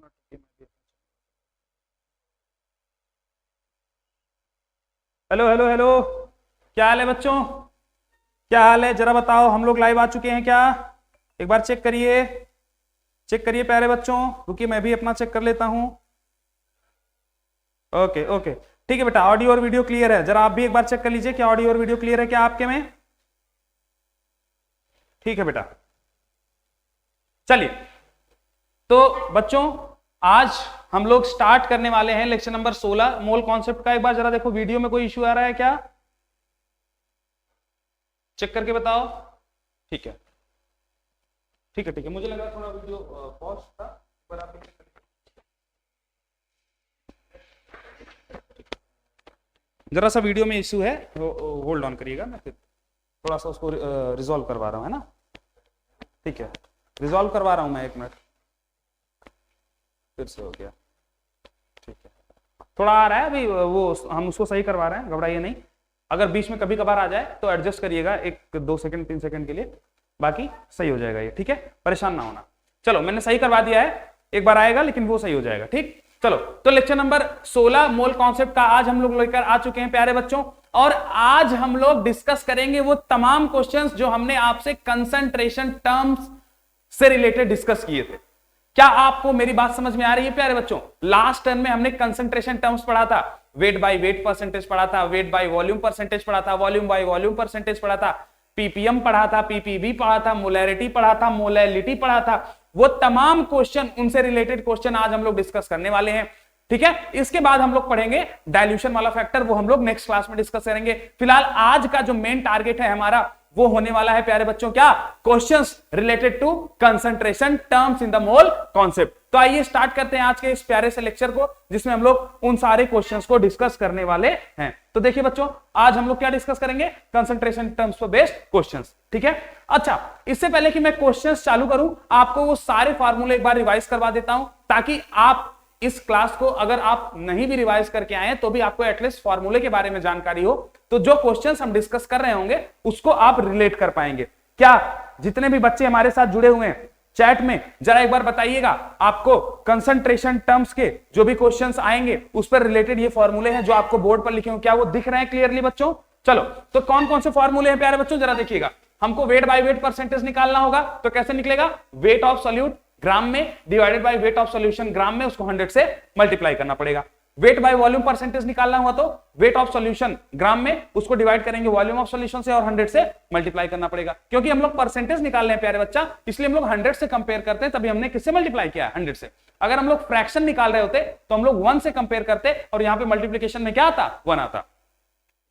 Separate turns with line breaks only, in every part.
Hello hello hello, क्या हाल है बच्चों? क्या हाल है जरा बताओ। हम लोग लाइव आ चुके हैं क्या? एक बार चेक करिए, चेक करिए प्यारे बच्चों। रुकिए मैं भी अपना चेक कर लेता हूं। ओके ओके ठीक है बेटा, ऑडियो और वीडियो क्लियर है। जरा आप भी एक बार चेक कर लीजिए क्या ऑडियो और वीडियो क्लियर है क्या आपके में। ठीक है बेटा, चलिए तो बच्चों आज हम लोग स्टार्ट करने वाले हैं लेक्चर नंबर 16 मोल कॉन्सेप्ट का। एक बार जरा देखो वीडियो में कोई इश्यू आ रहा है क्या, चेक करके बताओ। ठीक है ठीक है ठीक है, मुझे लगा थोड़ा वीडियो पॉज था, पर आप चेक करिए। जरा सा वीडियो में इश्यू है, होल्ड ऑन करिएगा, मैं फिर थोड़ा सा उसको रिजॉल्व करवा रहा हूं, है ना। ठीक है, रिजॉल्व करवा रहा हूं मैं, 1 मिनट। फिर से हो गया, ठीक है। थोड़ा आ रहा है अभी, वो हम उसको सही करवा रहे हैं, घबराइए नहीं। अगर बीच में कभी कभार आ जाए तो एडजस्ट करिएगा 1-2 सेकंड 3 सेकंड के लिए, बाकी सही हो जाएगा ये। ठीक है, परेशान ना होना। चलो मैंने सही करवा दिया है, एक बार आएगा लेकिन वो सही हो जाएगा। ठीक, चलो तो लेक्चर नंबर 16 मोल कॉन्सेप्ट का आज हम लोग लेकर आ चुके हैं प्यारे बच्चों। और आज हम लोग डिस्कस करेंगे वो तमाम क्वेश्चंस जो हमने आपसे कंसंट्रेशन टर्म्स से रिलेटेड डिस्कस किए थे। क्या आपको मेरी बात समझ में आ रही है प्यारे बच्चों? लास्ट टर्म में हमने कंसंट्रेशन टर्म्स पढ़ा था, वेट बाय वेट परसेंटेज पढ़ा था, वेट बाय वॉल्यूम परसेंटेज पढ़ा था, वॉल्यूम बाय वॉल्यूम परसेंटेज पढ़ा था, पीपीएम पढ़ा था, पीपीवी पढ़ा था, मोलैरिटी पढ़ा था, मोलैलिटी पढ़ा था। वो तमाम क्वेश्चन, उनसे रिलेटेड क्वेश्चन आज हम लोग डिस्कस करने वाले हैं। ठीक है, इसके बाद हम लोग पढ़ेंगे डाइल्यूशन वाला फैक्टर, वो हम लोग नेक्स्ट क्लास में डिस्कस करेंगे। फिलहाल आज का जो मेन टारगेट है हमारा वो होने वाला है प्यारे बच्चों क्या, questions related to concentration terms in the mole concept. तो आइए स्टार्ट करते हैं आज के इस प्यारे से लेक्चर को, जिसमें हम लोग उन सारे क्वेश्चंस को डिस्कस करने वाले हैं। तो देखिए बच्चों, आज हम लोग क्या डिस्कस करेंगे, कंसंट्रेशन टर्म्स पर बेस्ड क्वेश्चंस। ठीक है, अच्छा इससे पहले कि मैं क्वेश्चंस चालू करूं, आपको वो सारे फार्मूले एक बार रिवाइज करवा देता हूं, ताकि आप इस क्लास को अगर आप नहीं भी रिवाइज करके आए तो भी आपको एटलीस्ट फार्मूले के बारे में जानकारी हो, तो जो क्वेश्चंस हम डिस्कस कर रहे होंगे उसको आप रिलेट कर पाएंगे। क्या जितने भी बच्चे हमारे साथ जुड़े हुए हैं चैट में, जरा एक बार बताइएगा, आपको कंसंट्रेशन टर्म्स के जो भी क्वेश्चंस आएंगे उस पर रिलेटेड ये फॉर्मूले हैं जो आपको बोर्ड पर लिखे होंगे, क्या वो दिख रहे हैं क्लियरली बच्चों? चलो तो कौन कौन से फॉर्मूले हैं प्यारे बच्चों, जरा देखिएगा। हमको वेट बाय वेट परसेंटेज निकालना होगा, तो कैसे निकलेगा, वेट ऑफ सॉल्यूट ग्राम में divided by weight of solution gram में, उसको 100 से मल्टीप्लाई करना पड़ेगा। वेट बाय वॉल्यूम परसेंटेज निकालना हुआ तो वेट ऑफ सॉल्यूशन ग्राम में, उसको डिवाइड करेंगे वॉल्यूम ऑफ सॉल्यूशन से और 100 से मल्टीप्लाई करना पड़ेगा। क्योंकि हम लोग परसेंटेज निकाल रहे हैं प्यारे बच्चा, इसलिए हम लोग 100 से कंपेयर करते हैं, तभी हमने किससे मल्टीप्लाई किया, 100 से। अगर हम लोग फ्रैक्शन निकाल रहे होते तो हम लोग 1 से कंपेयर करते और यहां पे मल्टीप्लीकेशन में क्या आता, 1 आता।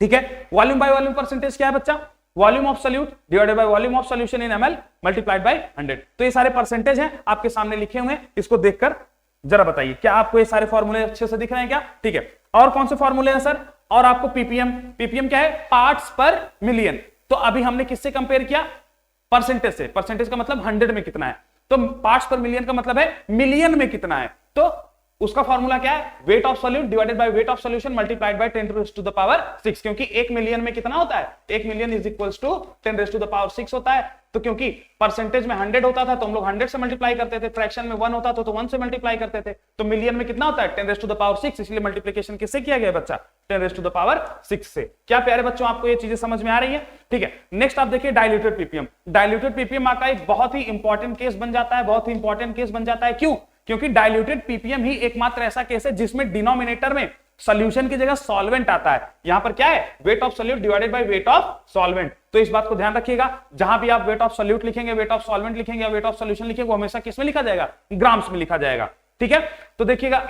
ठीक है, वॉल्यूम बाय वॉल्यूम परसेंटेज क्या है बच्चा, volume of solute divided by volume of solution in ml multiplied by 100। तो ये सारे परसेंटेज हैं आपके सामने लिखे हुए हैं, इसको देखकर जरा बताइए क्या आपको ये सारे फॉर्मूले अच्छे से दिख रहे हैं क्या? ठीक है, और कौन से फॉर्मूले हैं सर? और आपको पीपीएम, पीपीएम क्या है, पार्ट्स पर मिलियन। तो अभी हमने किससे कंपेयर किया, परसेंटेज से। परसेंटेज का मतलब 100 में कितना है, तो पार्ट्स पर मिलियन का मतलब है मिलियन में कितना है। तो उसका फॉर्मूला क्या है, weight of solute divided by weight of solution multiplied bye 10⁻⁶, क्योंकि 1 मिलियन में कितना होता है, 1 मिलियन इज इक्वल्स टू 10⁻⁶ होता है। तो क्योंकि परसेंटेज में 100 होता था तो हम लोग 100 से मल्टीप्लाई करते थे, फ्रैक्शन में 1 होता था तो 1 से मल्टीप्लाई करते थे, तो मिलियन में कितना होता है 10⁻⁶, इसलिए मल्टीप्लिकेशन किससे किया गया बच्चा, 10⁻⁶ से। क्या प्यारे बच्चों आपको ये चीजें समझ में आ रही है? ठीक है, नेक्स्ट आप देखिए डाइल्यूटेड पीपीएम। डाइल्यूटेड पीपीएम आपका एक बहुत ही इंपॉर्टेंट केस बन जाता है, बहुत ही इंपॉर्टेंट केस बन जाता है। क्यों? क्योंकि डाइल्यूटेड पीपीएम ही एकमात्र ऐसा केस है जिसमें डिनोमिनेटर में सॉल्यूशन की जगह सॉल्वेंट आता है। यहां पर क्या है, weight of solute divided by weight of solvent. तो इस बात को ध्यान रखिएगा, जहां भी आप वेट ऑफ सॉल्यूट लिखेंगे, वेट ऑफ सॉल्वेंट लिखेंगे या वेट ऑफ सॉल्यूशन लिखेंगे, वो हमेशा किस में लिखा जाएगा, ग्राम्स में लिखा जाएगा। ठीक है, तो देखिएगा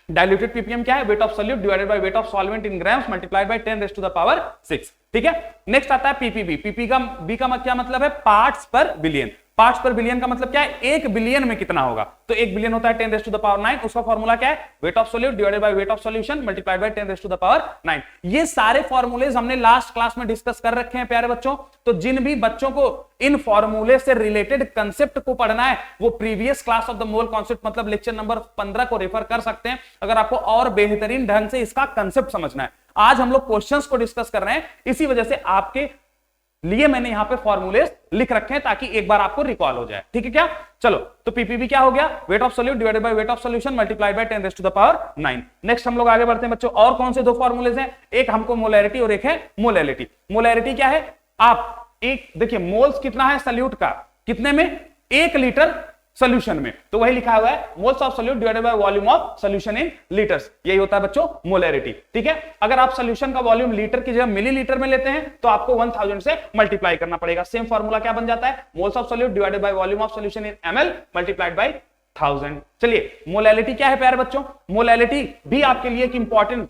डाइल्यूटेड पीपीएम क्या है, weight of solute divided by weight of solvent in grams multiplied by 10⁻⁶। ठीक है, नेक्स्ट आता है पीपीबी। पीपी का बी का क्या मतलब है, पार्ट्स पर बिलियन। पार्ट्स पर बिलियन का मतलब क्या है, 1 बिलियन में कितना होगा, तो 1 बिलियन होता है 10⁻⁹। उसका फॉर्मूला क्या है, weight of solute divided by weight of solution multiplied bye 10⁻⁹। ये सारे फॉर्मूलेज हमने लास्ट क्लास में डिस्कस कर रखे हैं प्यारे बच्चों। तो जिन भी बच्चों को इन फॉर्मूले से रिलेटेड कंसेप्ट को पढ़ना है, वो previous class of the mole concept मतलब लेक्चर नंबर 15 को रेफर कर सकते हैं, अगर आपको और बेहतरीन ढंग से इसका कंसेप्ट समझना है। आज हम लोग क्वेश्चंस को डिस्कस कर रहे हैं, इसी वजह से आपके लिए मैंने यहां पे फॉर्मूलेस लिख रखे हैं ताकि एक बार आपको रिकॉल हो जाए। ठीक है क्या? चलो, तो पीपीबी क्या हो गया? Weight of solute divided by weight of solution multiplied by 10 raise to the power 9। Next हम लोग आगे बढ़ते हैं बच्चों। और कौन से दो फॉर्मूलेस हैं? एक हमको मोलैरिटी और एक है मोलैलिटी। मोलैरिटी क्या है? आप एक देखिए, मोल्स कितना है सॉल्यूट का, कितने में? 1 लीटर सॉल्यूशन में, तो वही लिखा हुआ है moles of solute divided by volume of solution in litres. यही होता है बच्चों मोलैरिटी। ठीक है, अगर आप सॉल्यूशन का वॉल्यूम लीटर की जगह मिलीलीटर में लेते हैं तो आपको 1000 से मल्टीप्लाई करना पड़ेगा। सेम फॉर्मूला क्या बन जाता है? Moles of solute divided by volume of solution in ml multiplied by 1000। चलिए, मोलैलिटी क्या है प्यारे बच्चों? मोलैलिटी भी आपके लिए एक इंपॉर्टेंट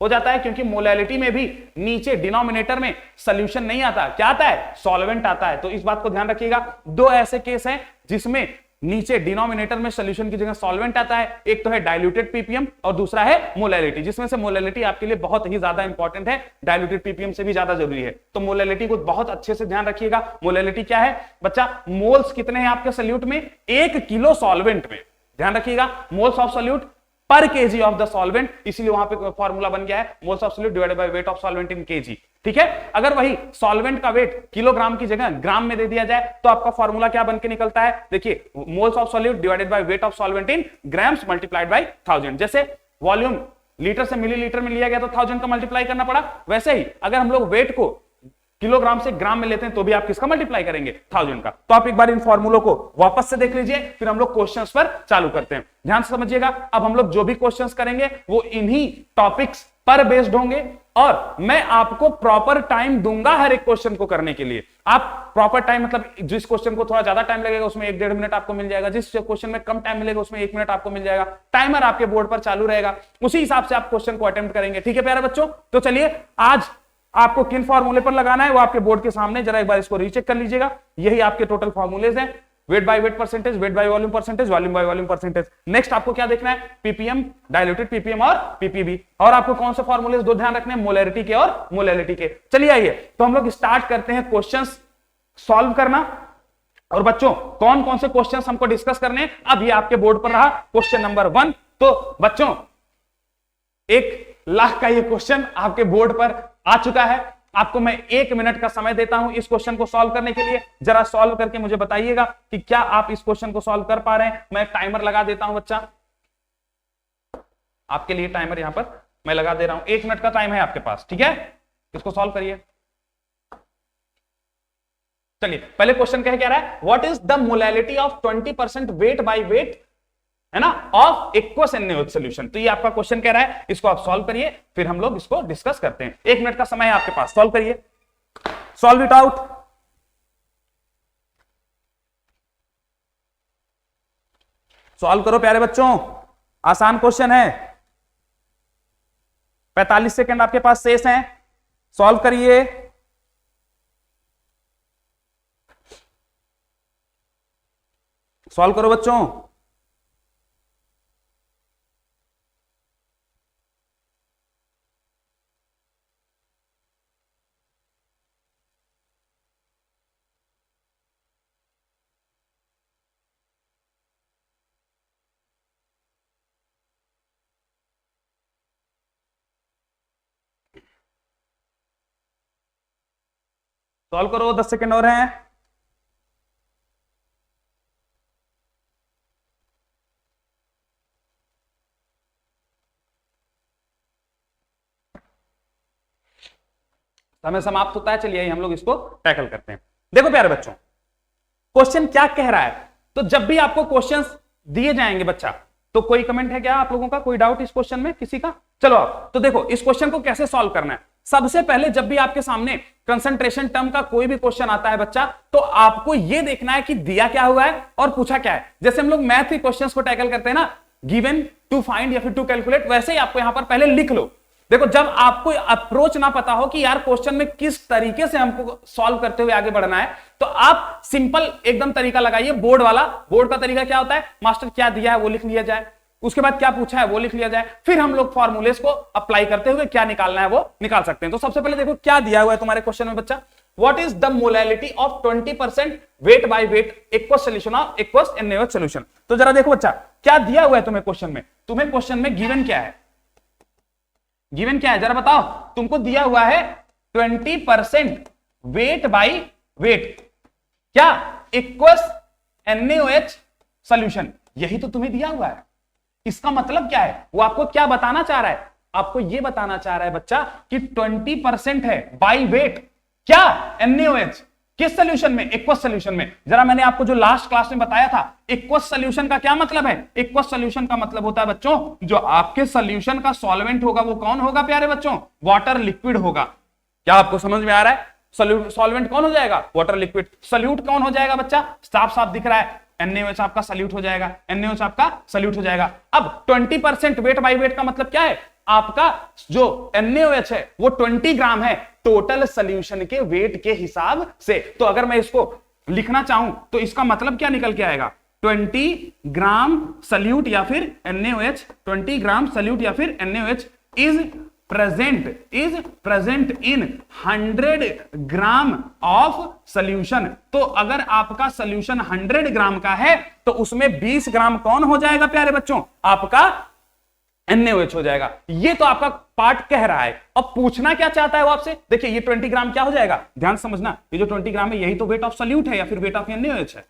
हो जाता है, क्योंकि मोलैलिटी में भी नीचे डिनोमिनेटर में सॉल्यूशन नहीं आता, क्या आता है? सॉल्वेंट आता है। तो इस बात को ध्यान रखिएगा। दो ऐसे केस हैं जिसमें नीचे डिनोमिनेटर में सॉल्यूशन की जगह सॉल्वेंट आता है। एक तो है डाइल्यूटेड पीपीएम और दूसरा है मोलैलिटी, जिसमें से मोलैलिटी आपके लिए बहुत ही ज्यादा इंपॉर्टेंट है, डाइल्यूटेड पीपीएम से भी ज्यादा जरूरी है। तो मोलैलिटी को बहुत अच्छे से ध्यान रखिएगा। मोलैलिटी क्या है बच्चा? मोल्स कितने हैं आपके सॉल्यूट में? 1 किलो सॉल्वेंट में। ध्यान रखिएगा, मोल्स ऑफ सॉल्यूट पर केजी ऑफ द सॉल्वेंट, इसलिए वहां पे फॉर्मूला बन गया है moles of solute divided by weight of solvent in KG. ठीक है, अगर वही सॉल्वेंट का वेट किलोग्राम की जगह ग्राम में दे दिया जाए तो आपका फॉर्मूला क्या बन के निकलता है? देखिए, moles of solute divided by weight of solvent in grams multiplied by 1000। जैसे वॉल्यूम लीटर से मिलीलीटर में लिया गया तो 1000 का मल्टीप्लाई करना पड़ा, वैसे ही अगर हम लोग वेट को किलोग्राम से ग्राम में लेते हैं तो भी आप किसका मल्टीप्लाई करेंगे? 1000 का। तो आप एक बार इन फॉर्मूलों को वापस से देख लीजिए, फिर हम लोग क्वेश्चंस पर चालू करते हैं। ध्यान से समझिएगा, अब हम लोग जो भी क्वेश्चंस करेंगे वो इन्हीं टॉपिक्स पर बेस्ड होंगे और मैं आपको प्रॉपर टाइम दूंगा हर एक क्वेश्चन को करने के लिए। आप प्रॉपर टाइम मतलब जिस क्वेश्चन को थोड़ा ज्यादा टाइम लगेगा उसमें 1-1.5 मिनट आपको मिल जाएगा, जिस क्वेश्चन में कम टाइम मिलेगा उसमें 1 मिनट आपको मिल जाएगा। टाइमर आपके बोर्ड पर चालू रहेगा, उसी हिसाब से आप क्वेश्चन को अटेम्प्ट करेंगे। ठीक है प्यारे बच्चों, तो चलिए आज आपको किन फॉर्मूले पर लगाना है वो आपके बोर्ड के सामने, जरा एक बार इसको रीचेक कर लीजिएगा। यही आपके टोटल फॉर्मूलेज हैं, weight by weight percentage, weight by volume percentage, volume by volume percentage. Next आपको क्या देखना है? पीपीएम, डाइल्यूटेड पीपीएम और पीपीबी। और आपको कौन से फॉर्मूलेज दो ध्यान रखने हैं? मोलैरिटी के और मोलैलिटी के। चलिए आइए, तो हम लोग स्टार्ट करते हैं क्वेश्चंस सॉल्व करना। और बच्चों, कौन कौन से क्वेश्चंस हमको डिस्कस करने हैं? अब ये आपके बोर्ड पर रहा क्वेश्चन नंबर 1। तो बच्चों, 1 लाख का ये क्वेश्चन आपके बोर्ड पर आ चुका है। आपको मैं 1 मिनट का समय देता हूं इस क्वेश्चन को सॉल्व करने के लिए। जरा सॉल्व करके मुझे बताइएगा कि क्या आप इस क्वेश्चन को सॉल्व कर पा रहे हैं। मैं टाइमर लगा देता हूं बच्चा, आपके लिए टाइमर यहां पर मैं लगा दे रहा हूं। 1 मिनट का टाइम है आपके पास, ठीक है? इसको सॉल्व करिए। चलिए, पहले क्वेश्चन क्या रहा है? What is the molality of 20% weight by weight, है ना, ऑफ एक्वस NaOH सॉल्यूशन। तो ये आपका क्वेश्चन कह रहा है, इसको आप सॉल्व करिए, फिर हम लोग इसको डिस्कस करते हैं। 1 मिनट का समय है आपके पास, सॉल्व करिए, सॉल्व इट आउट। सॉल्व करो प्यारे बच्चों, आसान क्वेश्चन है। 45 सेकंड आपके पास शेष हैं, सॉल्व करिए। सॉल्व करो बच्चों। सॉल्व करो, 10 सेकंड और हैं। समय समाप्त होता है। चलिए हम लोग इसको टैकल करते हैं। देखो प्यारे बच्चों, क्वेश्चन क्या कह रहा है? तो जब भी आपको क्वेश्चंस दिए जाएंगे बच्चा, तो कोई कमेंट है क्या आप लोगों का? कोई डाउट इस क्वेश्चन में किसी का? चलो आप तो देखो, इस क्वेश्चन को कैसे सॉल्व करना है। सबसे पहले जब भी आपके सामने कंसंट्रेशन टर्म का कोई भी क्वेश्चन आता है बच्चा, तो आपको यह देखना है कि दिया क्या हुआ है और पूछा क्या है। जैसे हम लोग मैथ के क्वेश्चंस को टैकल करते हैं ना, गिवन, टू फाइंड या फिर टू कैलकुलेट, वैसे ही आपको यहां पर पहले लिख लो। देखो, जब आपको अप्रोच ना पता हो कि यार क्वेश्चन में किस तरीके से हमको सॉल्व करते हुए आगे बढ़ना है, तो आप सिंपल एकदम तरीका लगाइए, बोर्ड वाला। बोर्ड का तरीका क्या होता है? मास्टर क्या दिया है वो लिख लिया जाए, उसके बाद क्या पूछा है वो लिख लिया जाए, फिर हम लोग फॉर्मूलेस को अप्लाई करते हुए क्या निकालना है वो निकाल सकते हैं। तो सबसे पहले देखो क्या दिया हुआ है तुम्हारे क्वेश्चन में बच्चा। What is the molality of 20% weight by weight aqueous solution of aqueous NaOH solution. तो जरा देखो बच्चा, क्या दिया हुआ है तुम्हें क्वेश्चन में। तुम्हें क्वेश्चन में गिवन क्या है? गिवन क्या है जरा बताओ। तुमको दिया हुआ है 20% वेट बाई वेट क्या इक्वल्स NaOH सॉल्यूशन, यही तो तुम्हें दिया हुआ है। इसका मतलब क्या है, वो आपको क्या बताना चाह रहा है, आपको ये बताना चाह रहा है बच्चा कि 20% है बाई वेट क्या NaOH किस सॉल्यूशन में, एक्वस सॉल्यूशन में। जरा मैंने आपको जो लास्ट क्लास में बताया था एक्वस सॉल्यूशन का क्या मतलब है, एक्वस सॉल्यूशन का मतलब होता है बच्चों जो आपके सॉल्यूशन का सॉल्वेंट होगा वो कौन होगा प्यारे बच्चों, वाटर लिक्विड होगा। क्या आपको समझ में आ रहा है, सॉल्वेंट कौन हो जाएगा, वाटर लिक्विड। सॉल्यूट कौन हो जाएगा बच्चा, साफ साफ दिख रहा है NaOH आपका सॉल्यूट हो जाएगा, NaOH आपका सॉल्यूट हो जाएगा। अब 20% वेट बाई वेट का मतलब क्या है, आपका जो NaOH है वो 20 ग्राम है टोटल सॉल्यूशन के वेट के हिसाब से। तो अगर मैं इसको लिखना चाहूं तो इसका मतलब क्या निकल के आएगा, 20 ग्राम सॉल्यूट या फिर NaOH, 20 ग्राम सॉल्यूट या फिर NaOH is present in 100 gram of solution. तो अगर आपका सॉल्यूशन 100 ग्राम का है तो उसमें 20 ग्राम कौन हो जाएगा प्यारे बच्चों, आपका NaOH हो जाएगा। ये तो आपका पार्ट कह रहा है। अब पूछना क्या चाहता है वो आपसे, देखिए ये 20 ग्राम क्या हो जाएगा, ध्यान समझना, ये जो 20 ग्राम है यही तो वेट ऑफ सॉल्यूट है या फिर वेट ऑफ NaOH है।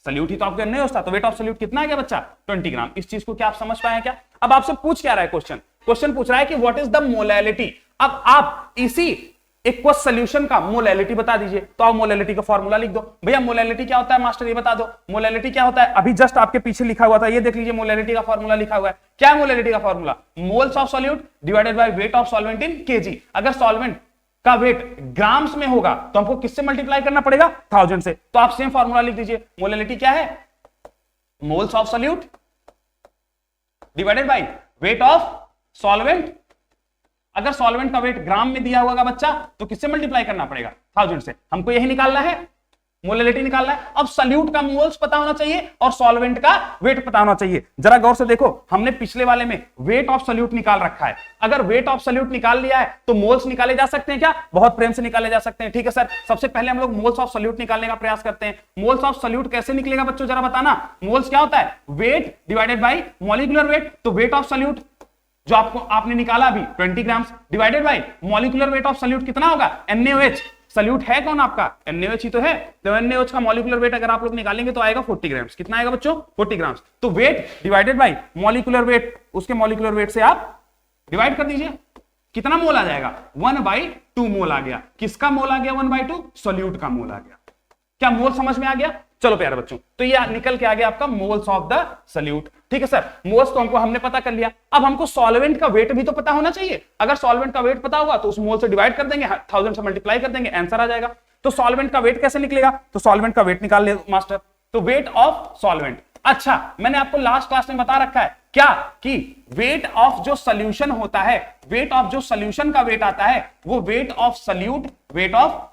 सॉल्यूट ही तो आपका NaOH था, तो वेट ऑफ सॉल्यूट कितना आ गया बच्चा, 20 ग्राम। इस चीज को क्या आप समझ पाए क्या। अब आपसे पूछ क्या रहा है क्वेश्चन पूछ रहा है कि व्हाट इज द मोलैलिटी। अब आप इसी एक्वस सॉल्यूशन का मोलैलिटी बता दीजिए, तो आप मोलैलिटी का फॉर्मूला लिख दो। भैया मोलैलिटी क्या होता है मास्टर, ये बता दो मोलैलिटी क्या होता है। अभी जस्ट आपके पीछे लिखा हुआ था, ये देख लीजिए मोलैलिटी का फॉर्मूला लिखा हुआ है। क्या है मोलैलिटी का formula, moles of solute divided by weight of solvent in KG. अगर सॉल्वेंट का वेट ग्राम्स में होगा तो हमको किससे मल्टीप्लाई करना पड़ेगा, 1000 से। तो आप सेम फॉर्मूला लिख दीजिए, मोलैलिटी क्या है, moles of solute divided by weight of solvent. अगर सॉल्वेंट का वेट ग्राम में दिया हुआ बच्चा तो किससे मल्टीप्लाई करना पड़ेगा, 1000 से। हमको यही निकालना है, मोलैलिटी निकालना है। अब सॉल्यूट का मोल्स पता होना चाहिए और सॉल्वेंट का वेट पता होना चाहिए। जरा गौर से देखो, हमने पिछले वाले में वेट ऑफ सॉल्यूट निकाल रखा है। अगर वेट ऑफ सॉल्यूट निकाल लिया है तो मोल्स निकाले जा सकते हैं क्या, बहुत प्रेम से निकाले जा सकते हैं। ठीक है सर, सबसे पहले हम लोग मोल्स ऑफ सॉल्यूट निकालने का प्रयास करते हैं। मोल्स ऑफ सॉल्यूट कैसे निकलेगा बच्चों, जरा बताना। मोल्स क्या होता है, weight divided by molecular weight. तो वेट ऑफ सॉल्यूट जो आपने निकाला अभी 20 gram divided by molecular weight of solute कितना होगा, NaOH। सॉल्यूट है कौन आपका, NaOH ही तो है। तो NaOH का मॉलिक्यूलर वेट अगर आप लोग निकालेंगे तो आएगा 40 ग्राम। कितना आएगा बच्चों, 40 ग्राम। तो weight divided by molecular weight, उसके मॉलिक्यूलर वेट से आप डिवाइड कर दीजिए, कितना मोल आ जाएगा, 1/2 मोल आ गया। किसका मोल आ गया, 1/2 सॉल्यूट का मोल आ गया। क्या मोल समझ में आ गया। चलो प्यारे बच्चों, तो ये निकल के आ गया आपका मोल्स ऑफ द सॉल्यूट। ठीक है सर, मोल्स तो हमने पता कर लिया। अब हमको सॉल्वेंट का वेट भी तो पता होना चाहिए। अगर सॉल्वेंट का वेट पता होगा तो उस मोल से डिवाइड कर देंगे, 1000 से मल्टीप्लाई कर देंगे, आंसर आ जाएगा। तो सॉल्वेंट का वेट कैसे निकलेगा, तो सॉल्वेंट का वेट निकाल ले मास्टर। तो वेट ऑफ सॉल्वेंट, अच्छा मैंने आपको लास्ट क्लास में बता रखा है क्या कि वेट ऑफ जो सॉल्यूशन होता है, वेट ऑफ जो सॉल्यूशन का वेट आता है वो wait of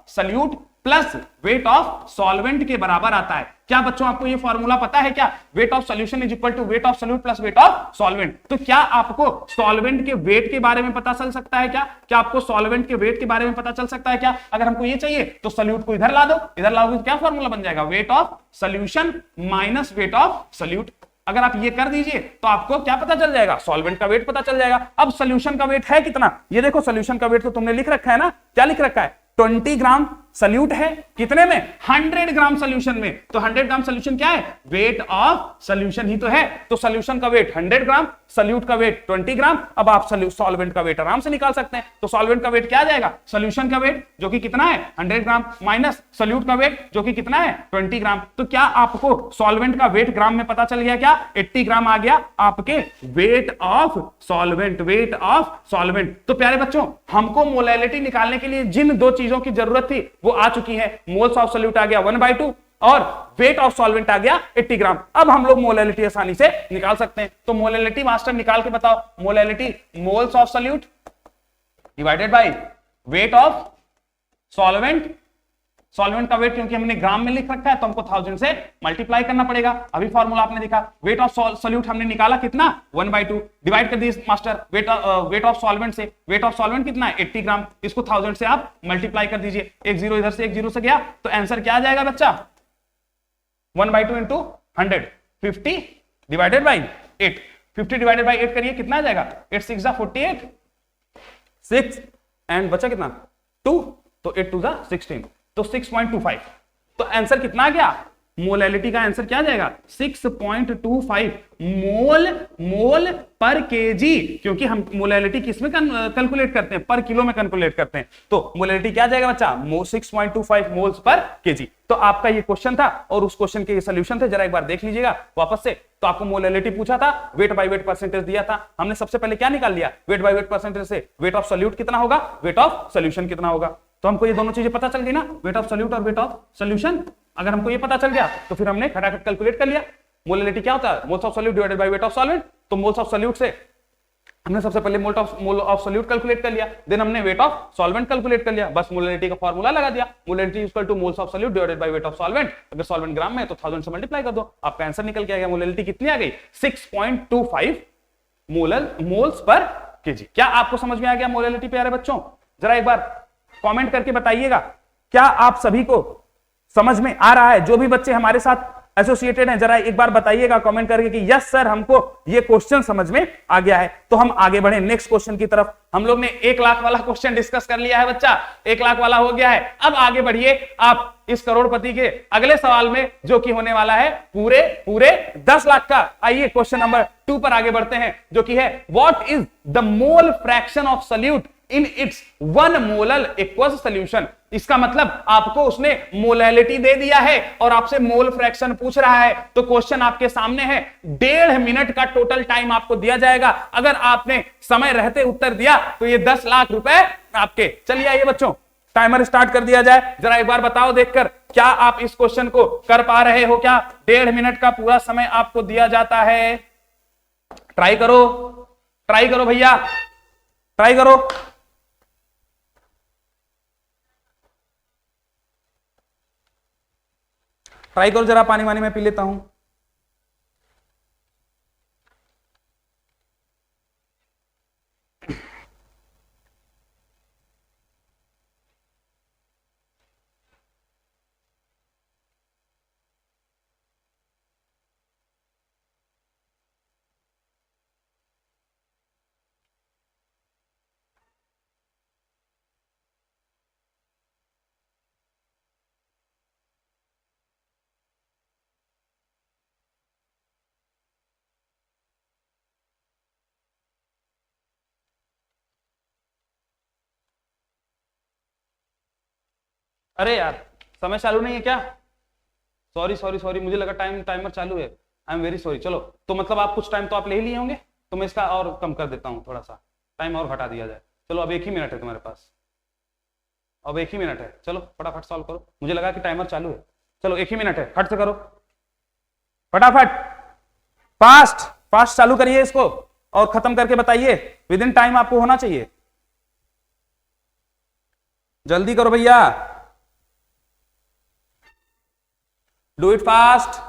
solute plus weight of solvent के बराबर आता है। क्या बच्चों आपको ये फॉर्मूला पता है क्या, weight of solution is equal to weight of solute plus weight of solvent. तो क्या आपको सॉल्वेंट के वेट के बारे में पता चल सकता है क्या आपको सॉल्वेंट के वेट के बारे में पता चल सकता है क्या। अगर हमको ये चाहिए तो सॉल्यूट को इधर ला दो, इधर लाओगे तो क्या फॉर्मूला बन जाएगा, wait of solution minus weight of solute. अगर आप ये कर दीजिए तो आपको क्या पता चल जाएगा, सॉल्वेंट का वेट पता चल जाएगा। अब सॉल्यूशन का वेट है कितना, ये देखो सॉल्यूशन का वेट तो तुमने लिख रखा है ना, क्या लिख रखा है, 20 ग्राम सॉल्यूट है, कितने में, 100 ग्राम सॉल्यूशन में। तो 100 ग्राम सॉल्यूशन क्या है, वेट ऑफ सॉल्यूशन ही तो है। तो सॉल्यूशन का वेट 100 ग्राम, सॉल्यूट का वेट 20 ग्राम। अब आप सॉल्वेंट का वेट आराम से निकाल सकते हैं। तो सॉल्वेंट का वेट क्या आ जाएगा, सॉल्यूशन का वेट जो कि कितना है 100 ग्राम माइनस सॉल्यूट का वेट जो कि कितना है 20 ग्राम। तो क्या आपको सॉल्वेंट का वेट ग्राम में पता चल गया, क्या 80 ग्राम आ गया आपके वेट ऑफ सॉल्वेंट। तो प्यारे बच्चों, हमको मोलैलिटी निकालने के लिए जिन दो चीजों की जरूरत थी वो आ चुकी है। मोल्स ऑफ सॉल्यूट आ गया 1/2 और वेट ऑफ सॉल्वेंट आ गया 80 ग्राम। अब हम लोग मोलैलिटी आसानी से निकाल सकते हैं। तो मोलैलिटी मास्टर निकाल के बताओ, molality moles of solute divided by weight of solvent. Solvent का वेट क्योंकि हमने ग्राम में लिख रखा है तो हमको 1000 से मल्टीप्लाई करना पड़ेगा। अभी फॉर्मूला आपने देखा, वेट ऑफ सॉल्यूट हमने निकाला कितना 1/2, डिवाइड कर दिए मास्टर वेट ऑफ सॉल्वेंट से। वेट ऑफ सॉल्वेंट कितना है 80 ग्राम, इसको 1000 से आप मल्टीप्लाई कर दीजिए। एक जीरो इधर से एक जीरो से गया तो आंसर क्या आ जाएगा बच्चा, 1/2 into 100, 50 divided by 8। 50 divided by 8 करिए, कितना आ जाएगा, 8 6 48, 6 एंड बचा कितना 2, तो 8 2 16। तो 6.25। तो आंसर कितना आ गया? मोलैलिटी का आंसर क्या आ जाएगा? 6.25 मोल पर केजी, क्योंकि हम मोलैलिटी किसमें कैलकुलेट करते हैं? पर किलो में कैलकुलेट करते हैं। तो मोलैलिटी क्या आ जाएगा बच्चा? 6.25 मोल्स पर केजी। तो आपका ये क्वेश्चन था और उस क्वेश्चन के ये सोल्यूशन थे, जरा एक बार देख लीजिएगा वापस से। तो आपको मोलैलिटी पूछा था, वेट बाय वेट परसेंटेज दिया था, हमने सबसे पहले क्या निकाल लिया? वेट बाय वेट परसेंटेज से वेट ऑफ सोल्यूट कितना होगा, वेट ऑफ सोल्यूशन कितना होगा। तो हमको ये दोनों चीजें पता चल गई ना, वेट ऑफ सोल्यूट और वेट ऑफ सोल्यूशन। अगर हमको ये पता चल गया तो फिर हमने फटाफट कैलकुलेट कर लिया। मोलैलिटी क्या होता है? Moles of solute divided by weight of solvent. तो मोल्स ऑफ सोल्यूट से हमने सबसे पहले मोल ऑफ सोल्यूट कैलकुलेट कर लिया, देन हमने वेट ऑफ सॉल्वेंट कैलकुलेट कर लिया, बस मोलैलिटी का फार्मूला लगा दिया, molality equal two moles of solute divided by weight of solvent. अगर सॉल्वेंट ग्राम में है तो 1000 से मल्टीप्लाई कर दो, आपका आंसर निकल के आ गया। मोलैलिटी कितनी आ गई? 6.25 मोल्स पर केजी। क्या आपको समझ में आ गया मोलैलिटी प्यारे बच्चों? जरा एक बार कमेंट करके बताइएगा, क्या आप सभी को समझ में आ रहा है? जो भी बच्चे हमारे साथ एसोसिएटेड हैं, जरा एक बार बताइएगा कमेंट करके कि यस सर, हमको ये क्वेश्चन समझ में आ गया है। तो हम आगे बढ़े नेक्स्ट क्वेश्चन की तरफ। हम लोग ने 1 लाख वाला क्वेश्चन डिस्कस कर लिया है बच्चा, 1 लाख वाला हो गया है। अब आगे बढ़िए आप इस करोड़पति के अगले सवाल में, जो कि होने वाला है पूरे 10 लाख का। आइए क्वेश्चन नंबर 2 पर आगे बढ़ते हैं, जो कि है what is the mole fraction of solute in its 1 molal aqueous solution. इसका मतलब आपको उसने मोलैलिटी दे दिया है और आपसे मोल फ्रैक्शन पूछ रहा है। तो क्वेश्चन आपके सामने है, 1.5 मिनट का टोटल टाइम आपको दिया जाएगा। अगर आपने समय रहते उत्तर दिया तो ये 10 लाख रुपए आपके। चलिए आइए बच्चों, टाइमर स्टार्ट कर दिया जाए। जरा एक बार बताओ देखकर, क्या आप इस क्वेश्चन को कर पा रहे हो? क्या 1.5 मिनट का पूरा समय आपको दिया जाता है? ट्राई करो भैया, ट्राई करो। ट्राई करो जरा, पानी वानी में पी लेता हूं। अरे यार, समय चालू नहीं है क्या? सॉरी, मुझे लगा टाइमर चालू है। I am very sorry. चलो, तो मतलब आप कुछ टाइम तो आप ले ही लिए होंगे, तो मैं इसका और कम कर देता हूँ, थोड़ा सा टाइम और घटा दिया जाए। चलो, अब 1 ही मिनट है तुम्हारे पास, अब 1 ही मिनट है। चलो फटाफट सॉल्व करो, मुझे लगा कि टाइमर चालू है। चलो 1 ही मिनट है, फट से करो फटाफट, फास्ट चालू करिए इसको और खत्म करके बताइए। विद इन टाइम आपको होना चाहिए, जल्दी करो भैया, डू इट फास्ट।